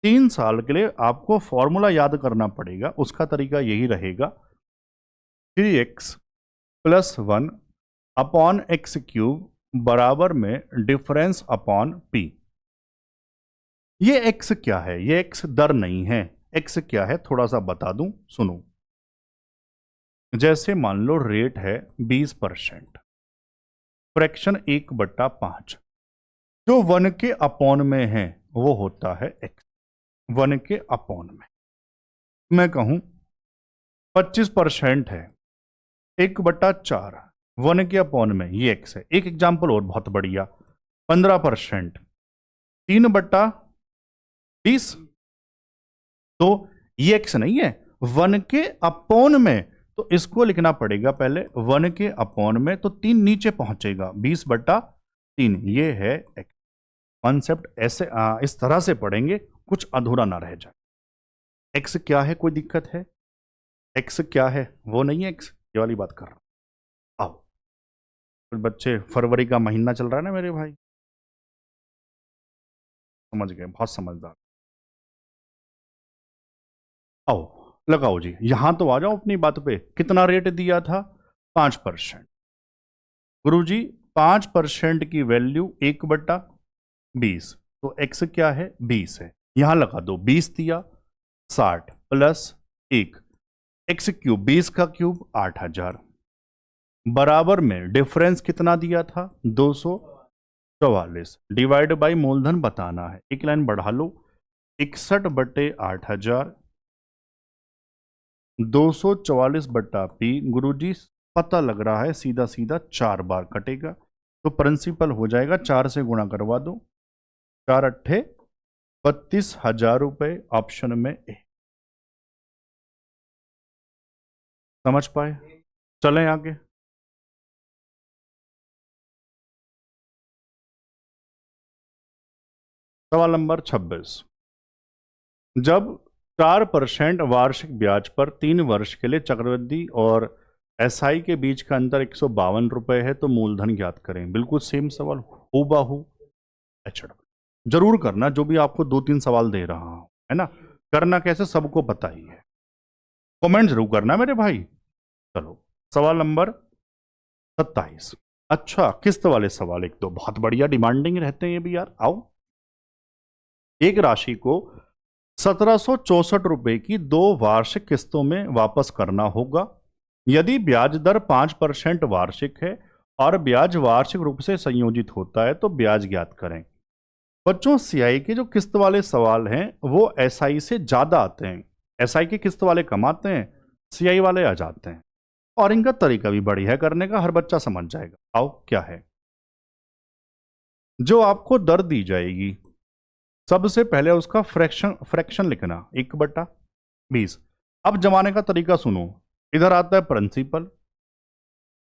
3 साल के लिए आपको फॉर्मूला याद करना पड़ेगा, उसका तरीका यही रहेगा 3x + 1 अपॉन एक्स क्यूब बराबर में डिफरेंस अपॉन p। ये x क्या है? ये x दर नहीं है। x क्या है थोड़ा सा बता दूं, सुनो। जैसे मान लो रेट है 20%, फ्रैक्शन 1/5, जो 1 के अपॉन में है वो होता है x। 1 के अपॉन में मैं कहूं 25% है, 1/4, 1 के अपॉन में ये x है। एक एग्जाम्पल और बहुत बढ़िया, 15%, 3/20, तो ये x नहीं है, 1 के अपॉन में, तो इसको लिखना पड़ेगा पहले 1 के अपॉन में, तो 3 नीचे पहुंचेगा, 20/3, ये है x। कॉन्सेप्ट ऐसे इस तरह से पढ़ेंगे कुछ अधूरा ना रह जाए। x क्या है, कोई दिक्कत है? x क्या है वो नहीं है, x ये वाली बात कर रहा हूं। आओ, कुछ बच्चे, फरवरी का महीना चल रहा है ना मेरे भाई, समझ गए, बहुत समझदार। आओ लगाओ जी, यहां तो आ जाओ अपनी बात पे। कितना रेट दिया था? 5%। गुरुजी 5% की वैल्यू 1/20, तो x क्या है? 20 है। यहां लगा दो, 20 दिया, 60 + 1, एक्स क्यूब, 20 का क्यूब 8000, बराबर में डिफरेंस कितना दिया था? 244, डिवाइड बाय मूलधन बताना है। एक लाइन बढ़ा लो, 61/8000, 244/p। गुरुजी पता लग रहा है सीधा सीधा 4 बार कटेगा, तो प्रिंसिपल हो जाएगा, 4 से गुणा करवा दो, 4 अट्ठे 32,000 रुपए, ऑप्शन में ए। समझ पाए? चलें आगे। सवाल नंबर 26। जब 4% वार्षिक ब्याज पर 3 वर्ष के लिए चक्रवृद्धि और SI के बीच का अंतर 152 रुपए है तो मूलधन ज्ञात करें। बिल्कुल सेम सवाल, हूबहू। अच्छा, जरूर करना, जो भी आपको 2-3 सवाल दे रहा हूं, है ना। करना कैसे सबको पता ही है, कमेंट जरूर करना मेरे भाई। चलो सवाल नंबर 27। अच्छा, किस्त वाले सवाल एक तो बहुत बढ़िया डिमांडिंग रहते हैं ये भी यार। आओ, एक राशि को 1764 रुपए की 2 वार्षिक किस्तों में वापस करना होगा। यदि ब्याज दर 5% वार्षिक है और ब्याज वार्षिक रूप से संयोजित होता है तो ब्याज ज्ञात करें। बच्चों, सीआई के जो किस्त वाले सवाल हैं वो एसआई से ज्यादा आते हैं। एसआई के किस्त वाले कम आते हैं, सीआई वाले आ जाते हैं, और इनका तरीका भी बढ़िया है करने का, हर बच्चा समझ जाएगा। आओ, क्या है? जो आपको दर दी जाएगी, सबसे पहले उसका फ्रैक्शन लिखना, 1/20। अब जमाने का तरीका सुनो, इधर आता है प्रिंसिपल,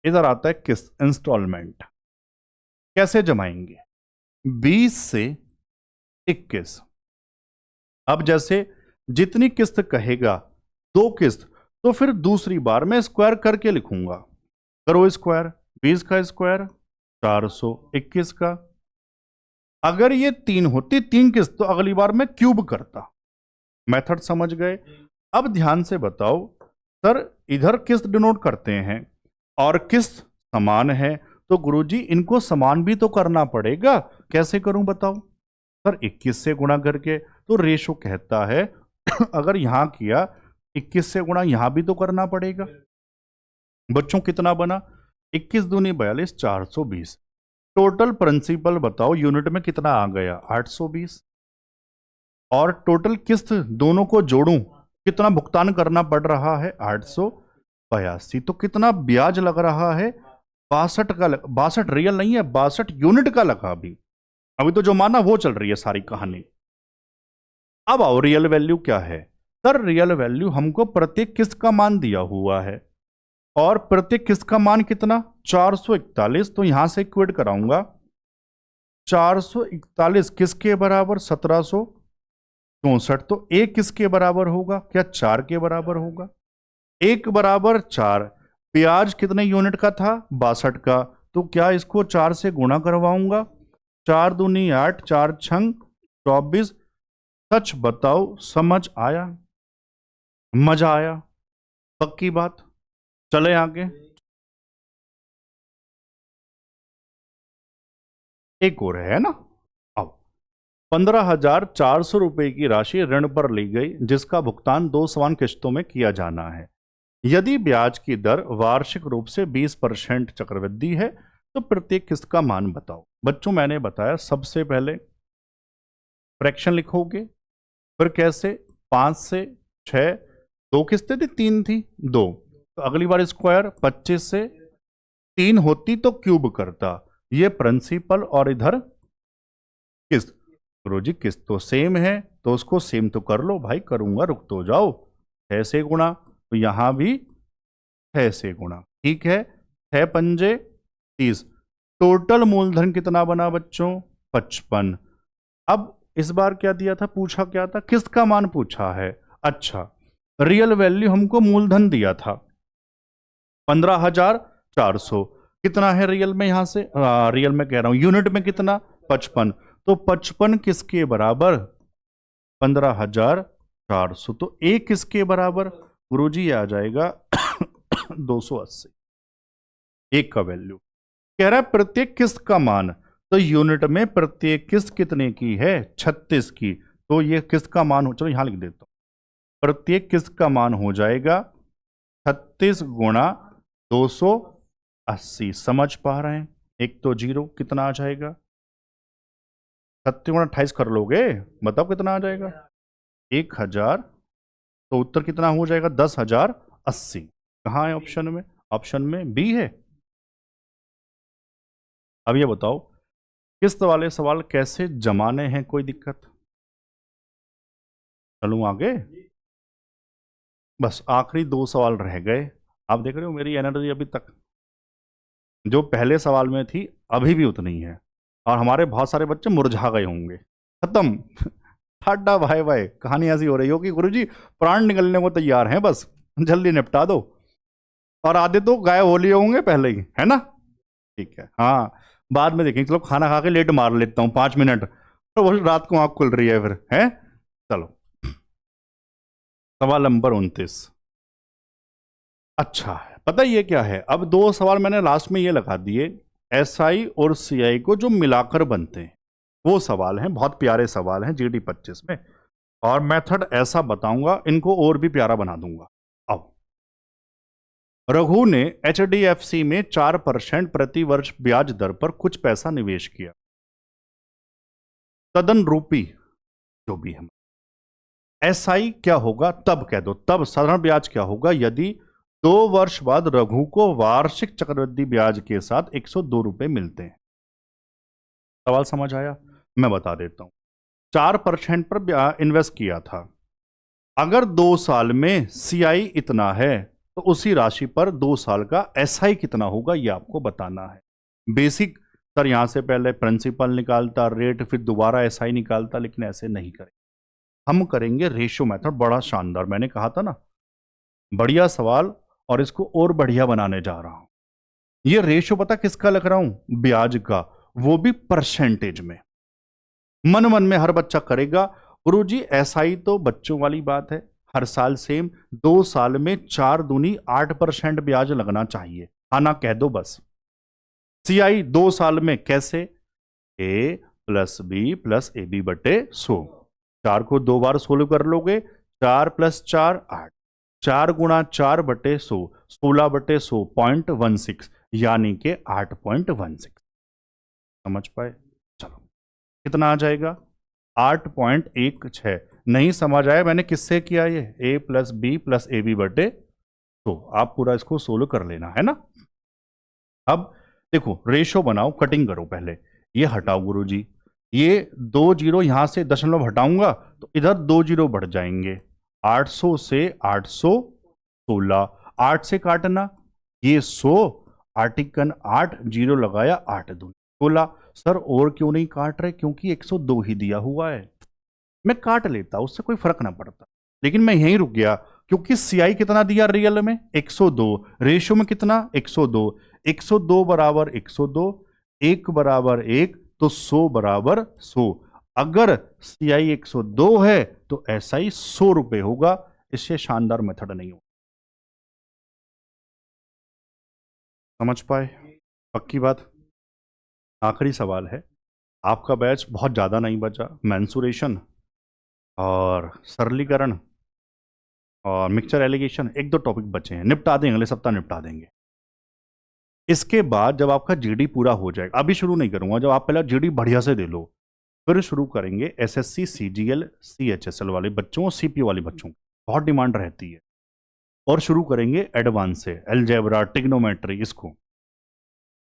इधर आता है किस्त, इंस्टॉलमेंट। कैसे जमाएंगे? 20 से 21। अब जैसे जितनी किस्त कहेगा, 2 किस्त, तो फिर दूसरी बार मैं स्क्वायर करके लिखूंगा। करो स्क्वायर, 20 का स्क्वायर 400, 21 का। अगर ये 3 होती 3 किस्त, तो अगली बार मैं क्यूब करता। मेथड समझ गए? अब ध्यान से बताओ सर, इधर किस्त डिनोट करते हैं और किस्त समान है, तो गुरुजी इनको समान भी तो करना पड़ेगा। कैसे करूं बताओ? सर 21 से गुणा करके, तो रेशो कहता है अगर यहां किया 21 से गुणा, यहां भी तो करना पड़ेगा। बच्चों कितना बना? 21 दूनी 42, 420। टोटल प्रिंसिपल बताओ यूनिट में कितना आ गया? 820। और टोटल किस्त दोनों को जोड़ूं, कितना भुगतान करना पड़ रहा है? 882। तो कितना ब्याज लग रहा है? 62 का। 62 रियल नहीं है, 62 यूनिट का लगा। अभी तो जो माना वो चल रही है सारी कहानी। अब आओ, रियल वैल्यू क्या है? सर रियल वैल्यू हमको प्रत्येक किस्त का मान दिया हुआ है और प्रत्येक किस्त का मान कितना 441, तो यहां से इक्वेट कराऊंगा 441 किसके बराबर 1764, तो एक किसके बराबर होगा, क्या 4 के बराबर होगा, 1 बराबर 4। ब्याज कितने यूनिट का था 62 का, तो क्या इसको 4 से गुणा करवाऊंगा, 4 दूनी 8, 4 छंग 24। सच बताओ समझ आया, मजा आया, पक्की बात। चले आगे, एक और है ना। अब 15,400 रुपए की राशि ऋण पर ली गई जिसका भुगतान 2 समान किस्तों में किया जाना है। यदि ब्याज की दर वार्षिक रूप से 20% चक्रवृद्धि है तो प्रत्येक किस्त का मान बताओ। बच्चों मैंने बताया सबसे पहले फ्रैक्शन लिखोगे, फिर कैसे 5 से 6, 2 किस्तें थी 3 थी 2, तो अगली बार स्क्वायर 25 से 3 होती तो क्यूब करता, ये प्रिंसिपल और इधर किस्त। गुरुजी किस्त तो सेम है तो उसको सेम तो कर लो भाई, करूंगा रुक तो जाओ, 6 से गुणा, तो यहां भी 6 से गुणा, ठीक है, 6 पंजे 30, टोटल मूलधन कितना बना बच्चों 55। अब इस बार क्या दिया था, पूछा क्या था, किस्त का मान पूछा है। अच्छा रियल वैल्यू हमको मूलधन दिया था 15,400, कितना है रियल में, यहां से रियल में कह रहा हूं यूनिट में कितना 55, तो 55 किसके बराबर 15,400, तो एक किसके बराबर गुरुजी ये आ जाएगा 280। एक का वैल्यू कह रहा है प्रत्येक किस्त का मान, तो यूनिट में प्रत्येक किस्त कितने की है 36 की, तो ये किस्त का मान हो, चलो यहां लिख देता हूं, प्रत्येक किस्त का मान हो जाएगा 36 गुणा 280। समझ पा रहे हैं, एक तो जीरो कितना आ जाएगा, 36 गुणा 28 कर लोगे, बताओ कितना आ जाएगा 1000, तो उत्तर कितना हो जाएगा 10,080। कहाँ है ऑप्शन में, ऑप्शन में बी है। अब ये बताओ किस्त वाले सवाल कैसे जमाने हैं, कोई दिक्कत, चलूं आगे, बस आखिरी 2 सवाल रह गए। आप देख रहे हो मेरी एनर्जी अभी तक जो पहले सवाल में थी अभी भी उतनी है, और हमारे बहुत सारे बच्चे मुरझा गए होंगे, खत्म ठाडा भाई भाई, कहानी ऐसी हो रही हो कि गुरुजी प्राण निकलने को तैयार हैं, बस जल्दी निपटा दो, और आधे तो गायब हो लिए होंगे पहले ही, है ना, ठीक है, हाँ बाद में देखेंगे, चलो खाना खा के लेट मार लेता हूँ 5 मिनट, तो वो रात को आंख खुल रही है फिर, है। चलो सवाल नंबर 29, अच्छा है पता ये क्या है, अब 2 सवाल मैंने लास्ट में ये लगा दिए, एसआई और सीआई को जो मिलाकर बनते हैं वो सवाल हैं, बहुत प्यारे सवाल हैं जीडी 25 में, और मेथड ऐसा बताऊंगा इनको और भी प्यारा बना दूंगा। अब रघु ने एचडीएफसी में 4% प्रति वर्ष ब्याज दर पर कुछ पैसा निवेश किया, तदन रूपी जो भी है, एसआई क्या होगा, तब कह दो, तब साधारण ब्याज क्या होगा यदि 2 वर्ष बाद रघु को वार्षिक चक्रवृद्धि ब्याज के साथ 102 रुपए मिलते हैं। सवाल समझ आया, मैं बता देता हूं, 4% पर इन्वेस्ट किया था, अगर 2 साल में सीआई इतना है तो उसी राशि पर 2 साल का एसआई कितना होगा ये आपको बताना है। बेसिक सर यहां से पहले प्रिंसिपल निकालता रेट फिर दोबारा एसआई निकालता, लेकिन ऐसे नहीं करें, हम करेंगे रेशियो मेथड, बड़ा शानदार, मैंने कहा था ना बढ़िया सवाल, और इसको और बढ़िया बनाने जा रहा हूं। ये रेशियो पता किसका लग रहा हूं, ब्याज का, वो भी परसेंटेज में, मन मन में हर बच्चा करेगा गुरुजी एसआई तो बच्चों वाली बात है, हर साल सेम, 2 साल में 4 दूनी 8% ब्याज लगना चाहिए, आना कह दो बस। सीआई 2 साल में कैसे, A plus B plus A B बटे 100, 4 को 2 बार सोल्व कर लोगे, 4 + 4 8, 4 गुणा 4 बटे 100, 16 बटे 100 0.16, यानी कि 8.16। समझ पाए, चलो कितना आ जाएगा 8.16। नहीं समझ आया मैंने किससे किया, ये a + b + ab बटे, तो आप पूरा इसको सोल्व कर लेना है ना। अब देखो रेशो बनाओ, कटिंग करो, पहले ये हटाओ गुरुजी, ये 2 जीरो यहां से दशमलव हटाऊंगा तो इधर 2 जीरो बढ़ जाएंगे, 800 से 816, 8 से काटना, ये 100, आर्टिकल 8, जीरो लगाया, 8 दूनी 16। सर और क्यों नहीं काट रहे? क्योंकि 102 ही दिया हुआ है। मैं काट लेता, उससे कोई फर्क ना पड़ता, लेकिन मैं यहीं रुक गया क्योंकि सीआई कितना दिया रियल में? 102, रेशियो में कितना? 102, 102 बराबर 102, 1 बराबर 1, तो 100 बराबर 100। अगर सीआई 102 है तो एसआई 100 रुपए होगा। इससे शानदार मेथड नहीं हो। समझ पाए? पक्की बात। आखिरी सवाल है, आपका बैच बहुत ज्यादा नहीं बचा। मेंसुरेशन और सरलीकरण और मिक्सचर एलिगेशन, एक दो टॉपिक बचे हैं, निपटा देंगे, अगले सप्ताह निपटा देंगे। इसके बाद जब आपका जीडी पूरा हो जाएगा, अभी शुरू नहीं करूंगा, जब आप पहले जीडी बढ़िया से दे लो, फिर शुरू करेंगे एसएससी, सीजीएल, सीएचएसएल वाले बच्चों, सीपीओ वाले बच्चों, बहुत डिमांड रहती है। और शुरू करेंगे एडवांस से, अलजेब्रा, ट्रिग्नोमेट्री, इसको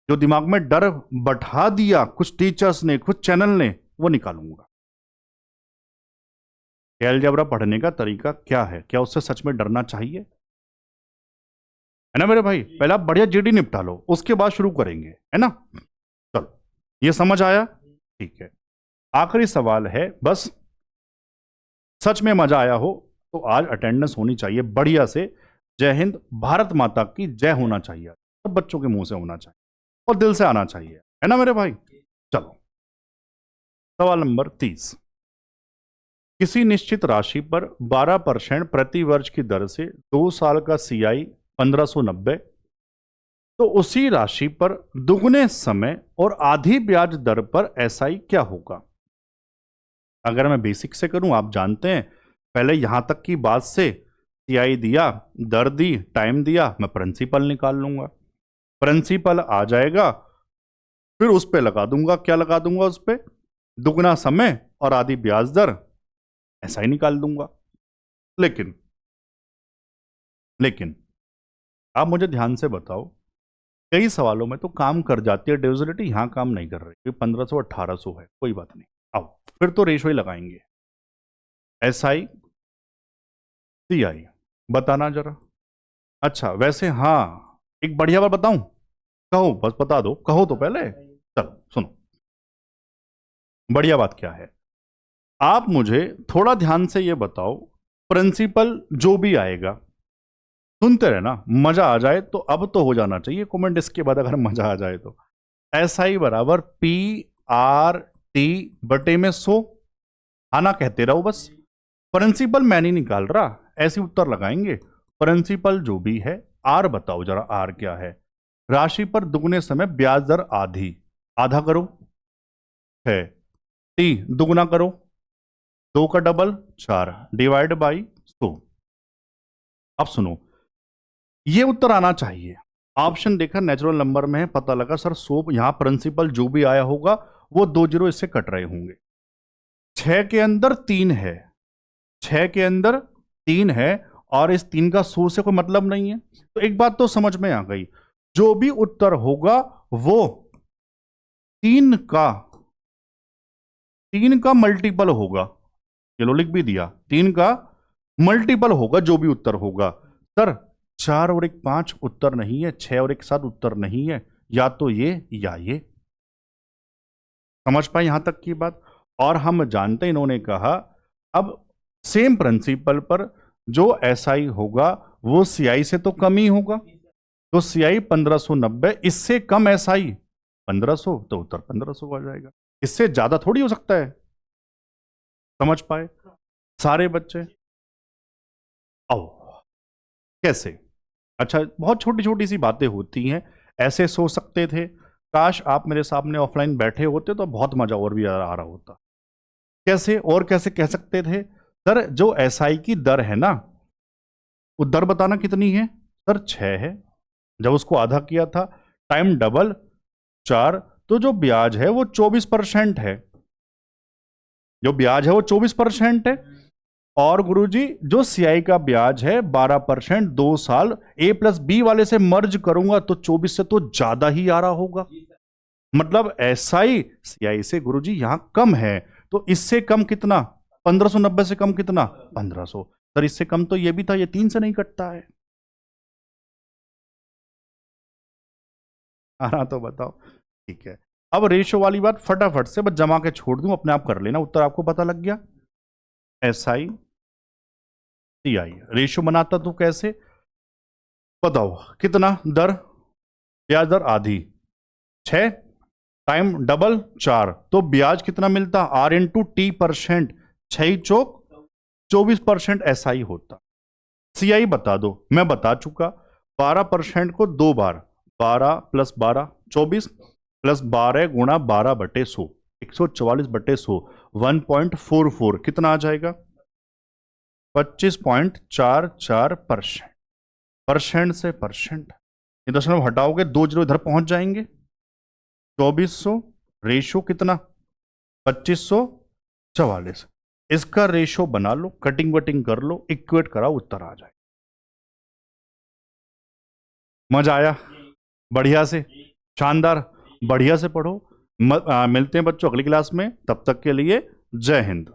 जो दिमाग में डर बैठा दिया कुछ टीचर्स ने, कुछ चैनल ने, वो निकालूंगा। अलजेब्रा पढ़ने का तरीका क्या है, क्या उससे सच में डरना चाहिए? है ना मेरे भाई? पहले आप बढ़िया जीडी निपटा लो, उसके बाद शुरू करेंगे, है ना? चलो, ये समझ आया? ठीक है। आखिरी सवाल है, बस सच में मजा आया हो तो आज अटेंडेंस होनी चाहिए बढ़िया से। जय हिंद, भारत माता की जय होना चाहिए, सब बच्चों के मुंह से होना चाहिए और दिल से आना चाहिए, है ना मेरे भाई? चलो, सवाल नंबर 30। किसी निश्चित राशि पर 12% प्रति वर्ष की दर से 2 साल का सीआई 1590, तो उसी राशि पर दुगने समय और आधी ब्याज दर पर एसआई क्या होगा? अगर मैं बेसिक से करूं, आप जानते हैं, पहले यहां तक की बात से सीआई दिया, दर दी, टाइम दिया, मैं प्रिंसिपल निकाल लूंगा। प्रिंसिपल आ जाएगा, फिर उस पे लगा दूंगा, क्या लगा दूंगा उस पे? दुगना समय और आधी ब्याज दर, ऐसा ही निकाल दूंगा। लेकिन लेकिन आप मुझे ध्यान से बताओ, कई सवालों में तो काम कर जाती है डिविजिबिलिटी, यहां काम नहीं कर रही, 1500 1800 है, कोई बात नहीं, आओ फिर तो रेशो ही लगाएंगे। एसआई सीआई बताना जरा। अच्छा, वैसे हाँ, एक बढ़िया बात बताऊं? कहो, बस बता दो, कहो तो पहले। चलो सुनो, बढ़िया बात क्या है, आप मुझे थोड़ा ध्यान से ये बताओ, प्रिंसिपल जो भी आएगा, सुनते रहना, मजा आ जाए तो अब तो हो जाना चाहिए कमेंट इसके बाद, अगर मजा आ जाए तो। एसआई बराबर पी आर टी बटे में 100, आना कहते रहो बस। प्रिंसिपल मैं नहीं निकाल रहा, ऐसे उत्तर लगाएंगे। प्रिंसिपल जो भी है, आर बताओ जरा, आर क्या है? राशि पर दुगने समय ब्याज दर आधी, आधा करो है, टी दुगना करो, 2 का डबल 4, डिवाइड बाई 100। अब सुनो, ये उत्तर आना चाहिए। ऑप्शन देखा, नेचुरल नंबर में है, पता लगा सर 100, यहां प्रिंसिपल जो भी आया होगा वो 2 जीरो इससे कट रहे होंगे। 6 के अंदर 3 है, 6 के अंदर 3 है, और इस 3 का 100 से कोई मतलब नहीं है। तो एक बात तो समझ में आ गई, जो भी उत्तर होगा वो 3 का मल्टीपल होगा। चलो लिख भी दिया, 3 का मल्टीपल होगा जो भी उत्तर होगा। सर 4 और 1 5 उत्तर नहीं है, 6 और 1 7 उत्तर नहीं है, या तो ये या ये। समझ पाए यहां तक की बात? और हम जानते हैं, इन्होंने कहा अब सेम प्रिंसिपल पर जो एसआई होगा वो सीआई से तो कम ही होगा, तो सीआई 1590, इससे कम एसआई 1500, तो उत्तर 1500 आ जाएगा। इससे ज्यादा थोड़ी हो सकता है। समझ पाए सारे बच्चे? आओ, कैसे? अच्छा, बहुत छोटी छोटी सी बातें होती हैं, ऐसे सोच सकते थे, काश आप मेरे सामने ऑफलाइन बैठे होते तो बहुत मजा और भी आ रहा होता। कैसे? और कैसे कह सकते थे? सर जो एसआई की दर है ना, वो दर बताना कितनी है? सर 6 है, जब उसको आधा किया था, टाइम डबल 4, तो जो ब्याज है वो 24% है, जो ब्याज है वो 24% है। और गुरुजी जो सीआई का ब्याज है 12%, 2 साल, ए प्लस बी वाले से मर्ज करूंगा तो 24 से तो ज्यादा ही आ रहा होगा। मतलब एसआई सीआई से गुरुजी यहां कम है, तो इससे कम कितना? 1590 से कम कितना? 1500। सर इससे कम तो ये भी था, ये 3 से नहीं कटता है। हाँ तो बताओ। ठीक है, अब रेशो वाली बात फटाफट से बस जमा के छोड़ दूं, अपने आप कर लेना, उत्तर आपको पता लग गया। SI CI रेशो बनाता तो कैसे, बताओ कितना दर, ब्याज दर आधी, 6 टाइम डबल 4, तो ब्याज कितना मिलता, R/T%, 6 चौक 24% SI होता। CI बता दो, मैं बता चुका, 12% को 2 बार, 12 + 12 24 प्लस 12 गुणा 12/100, 144/100, 1.44 कितना आ जाएगा, 25.44%। परसेंट से परसेंट, ये दशमलव हटाओगे 2 जीरो इधर पहुंच जाएंगे, 2400 रेशो कितना, 2544। इसका रेशो बना लो, कटिंग वटिंग कर लो, इक्वेट कराओ, उत्तर आ जाए। मजा आया, बढ़िया से, शानदार, बढ़िया से पढ़ो। मिलते हैं बच्चों अगली क्लास में, तब तक के लिए जय हिंद।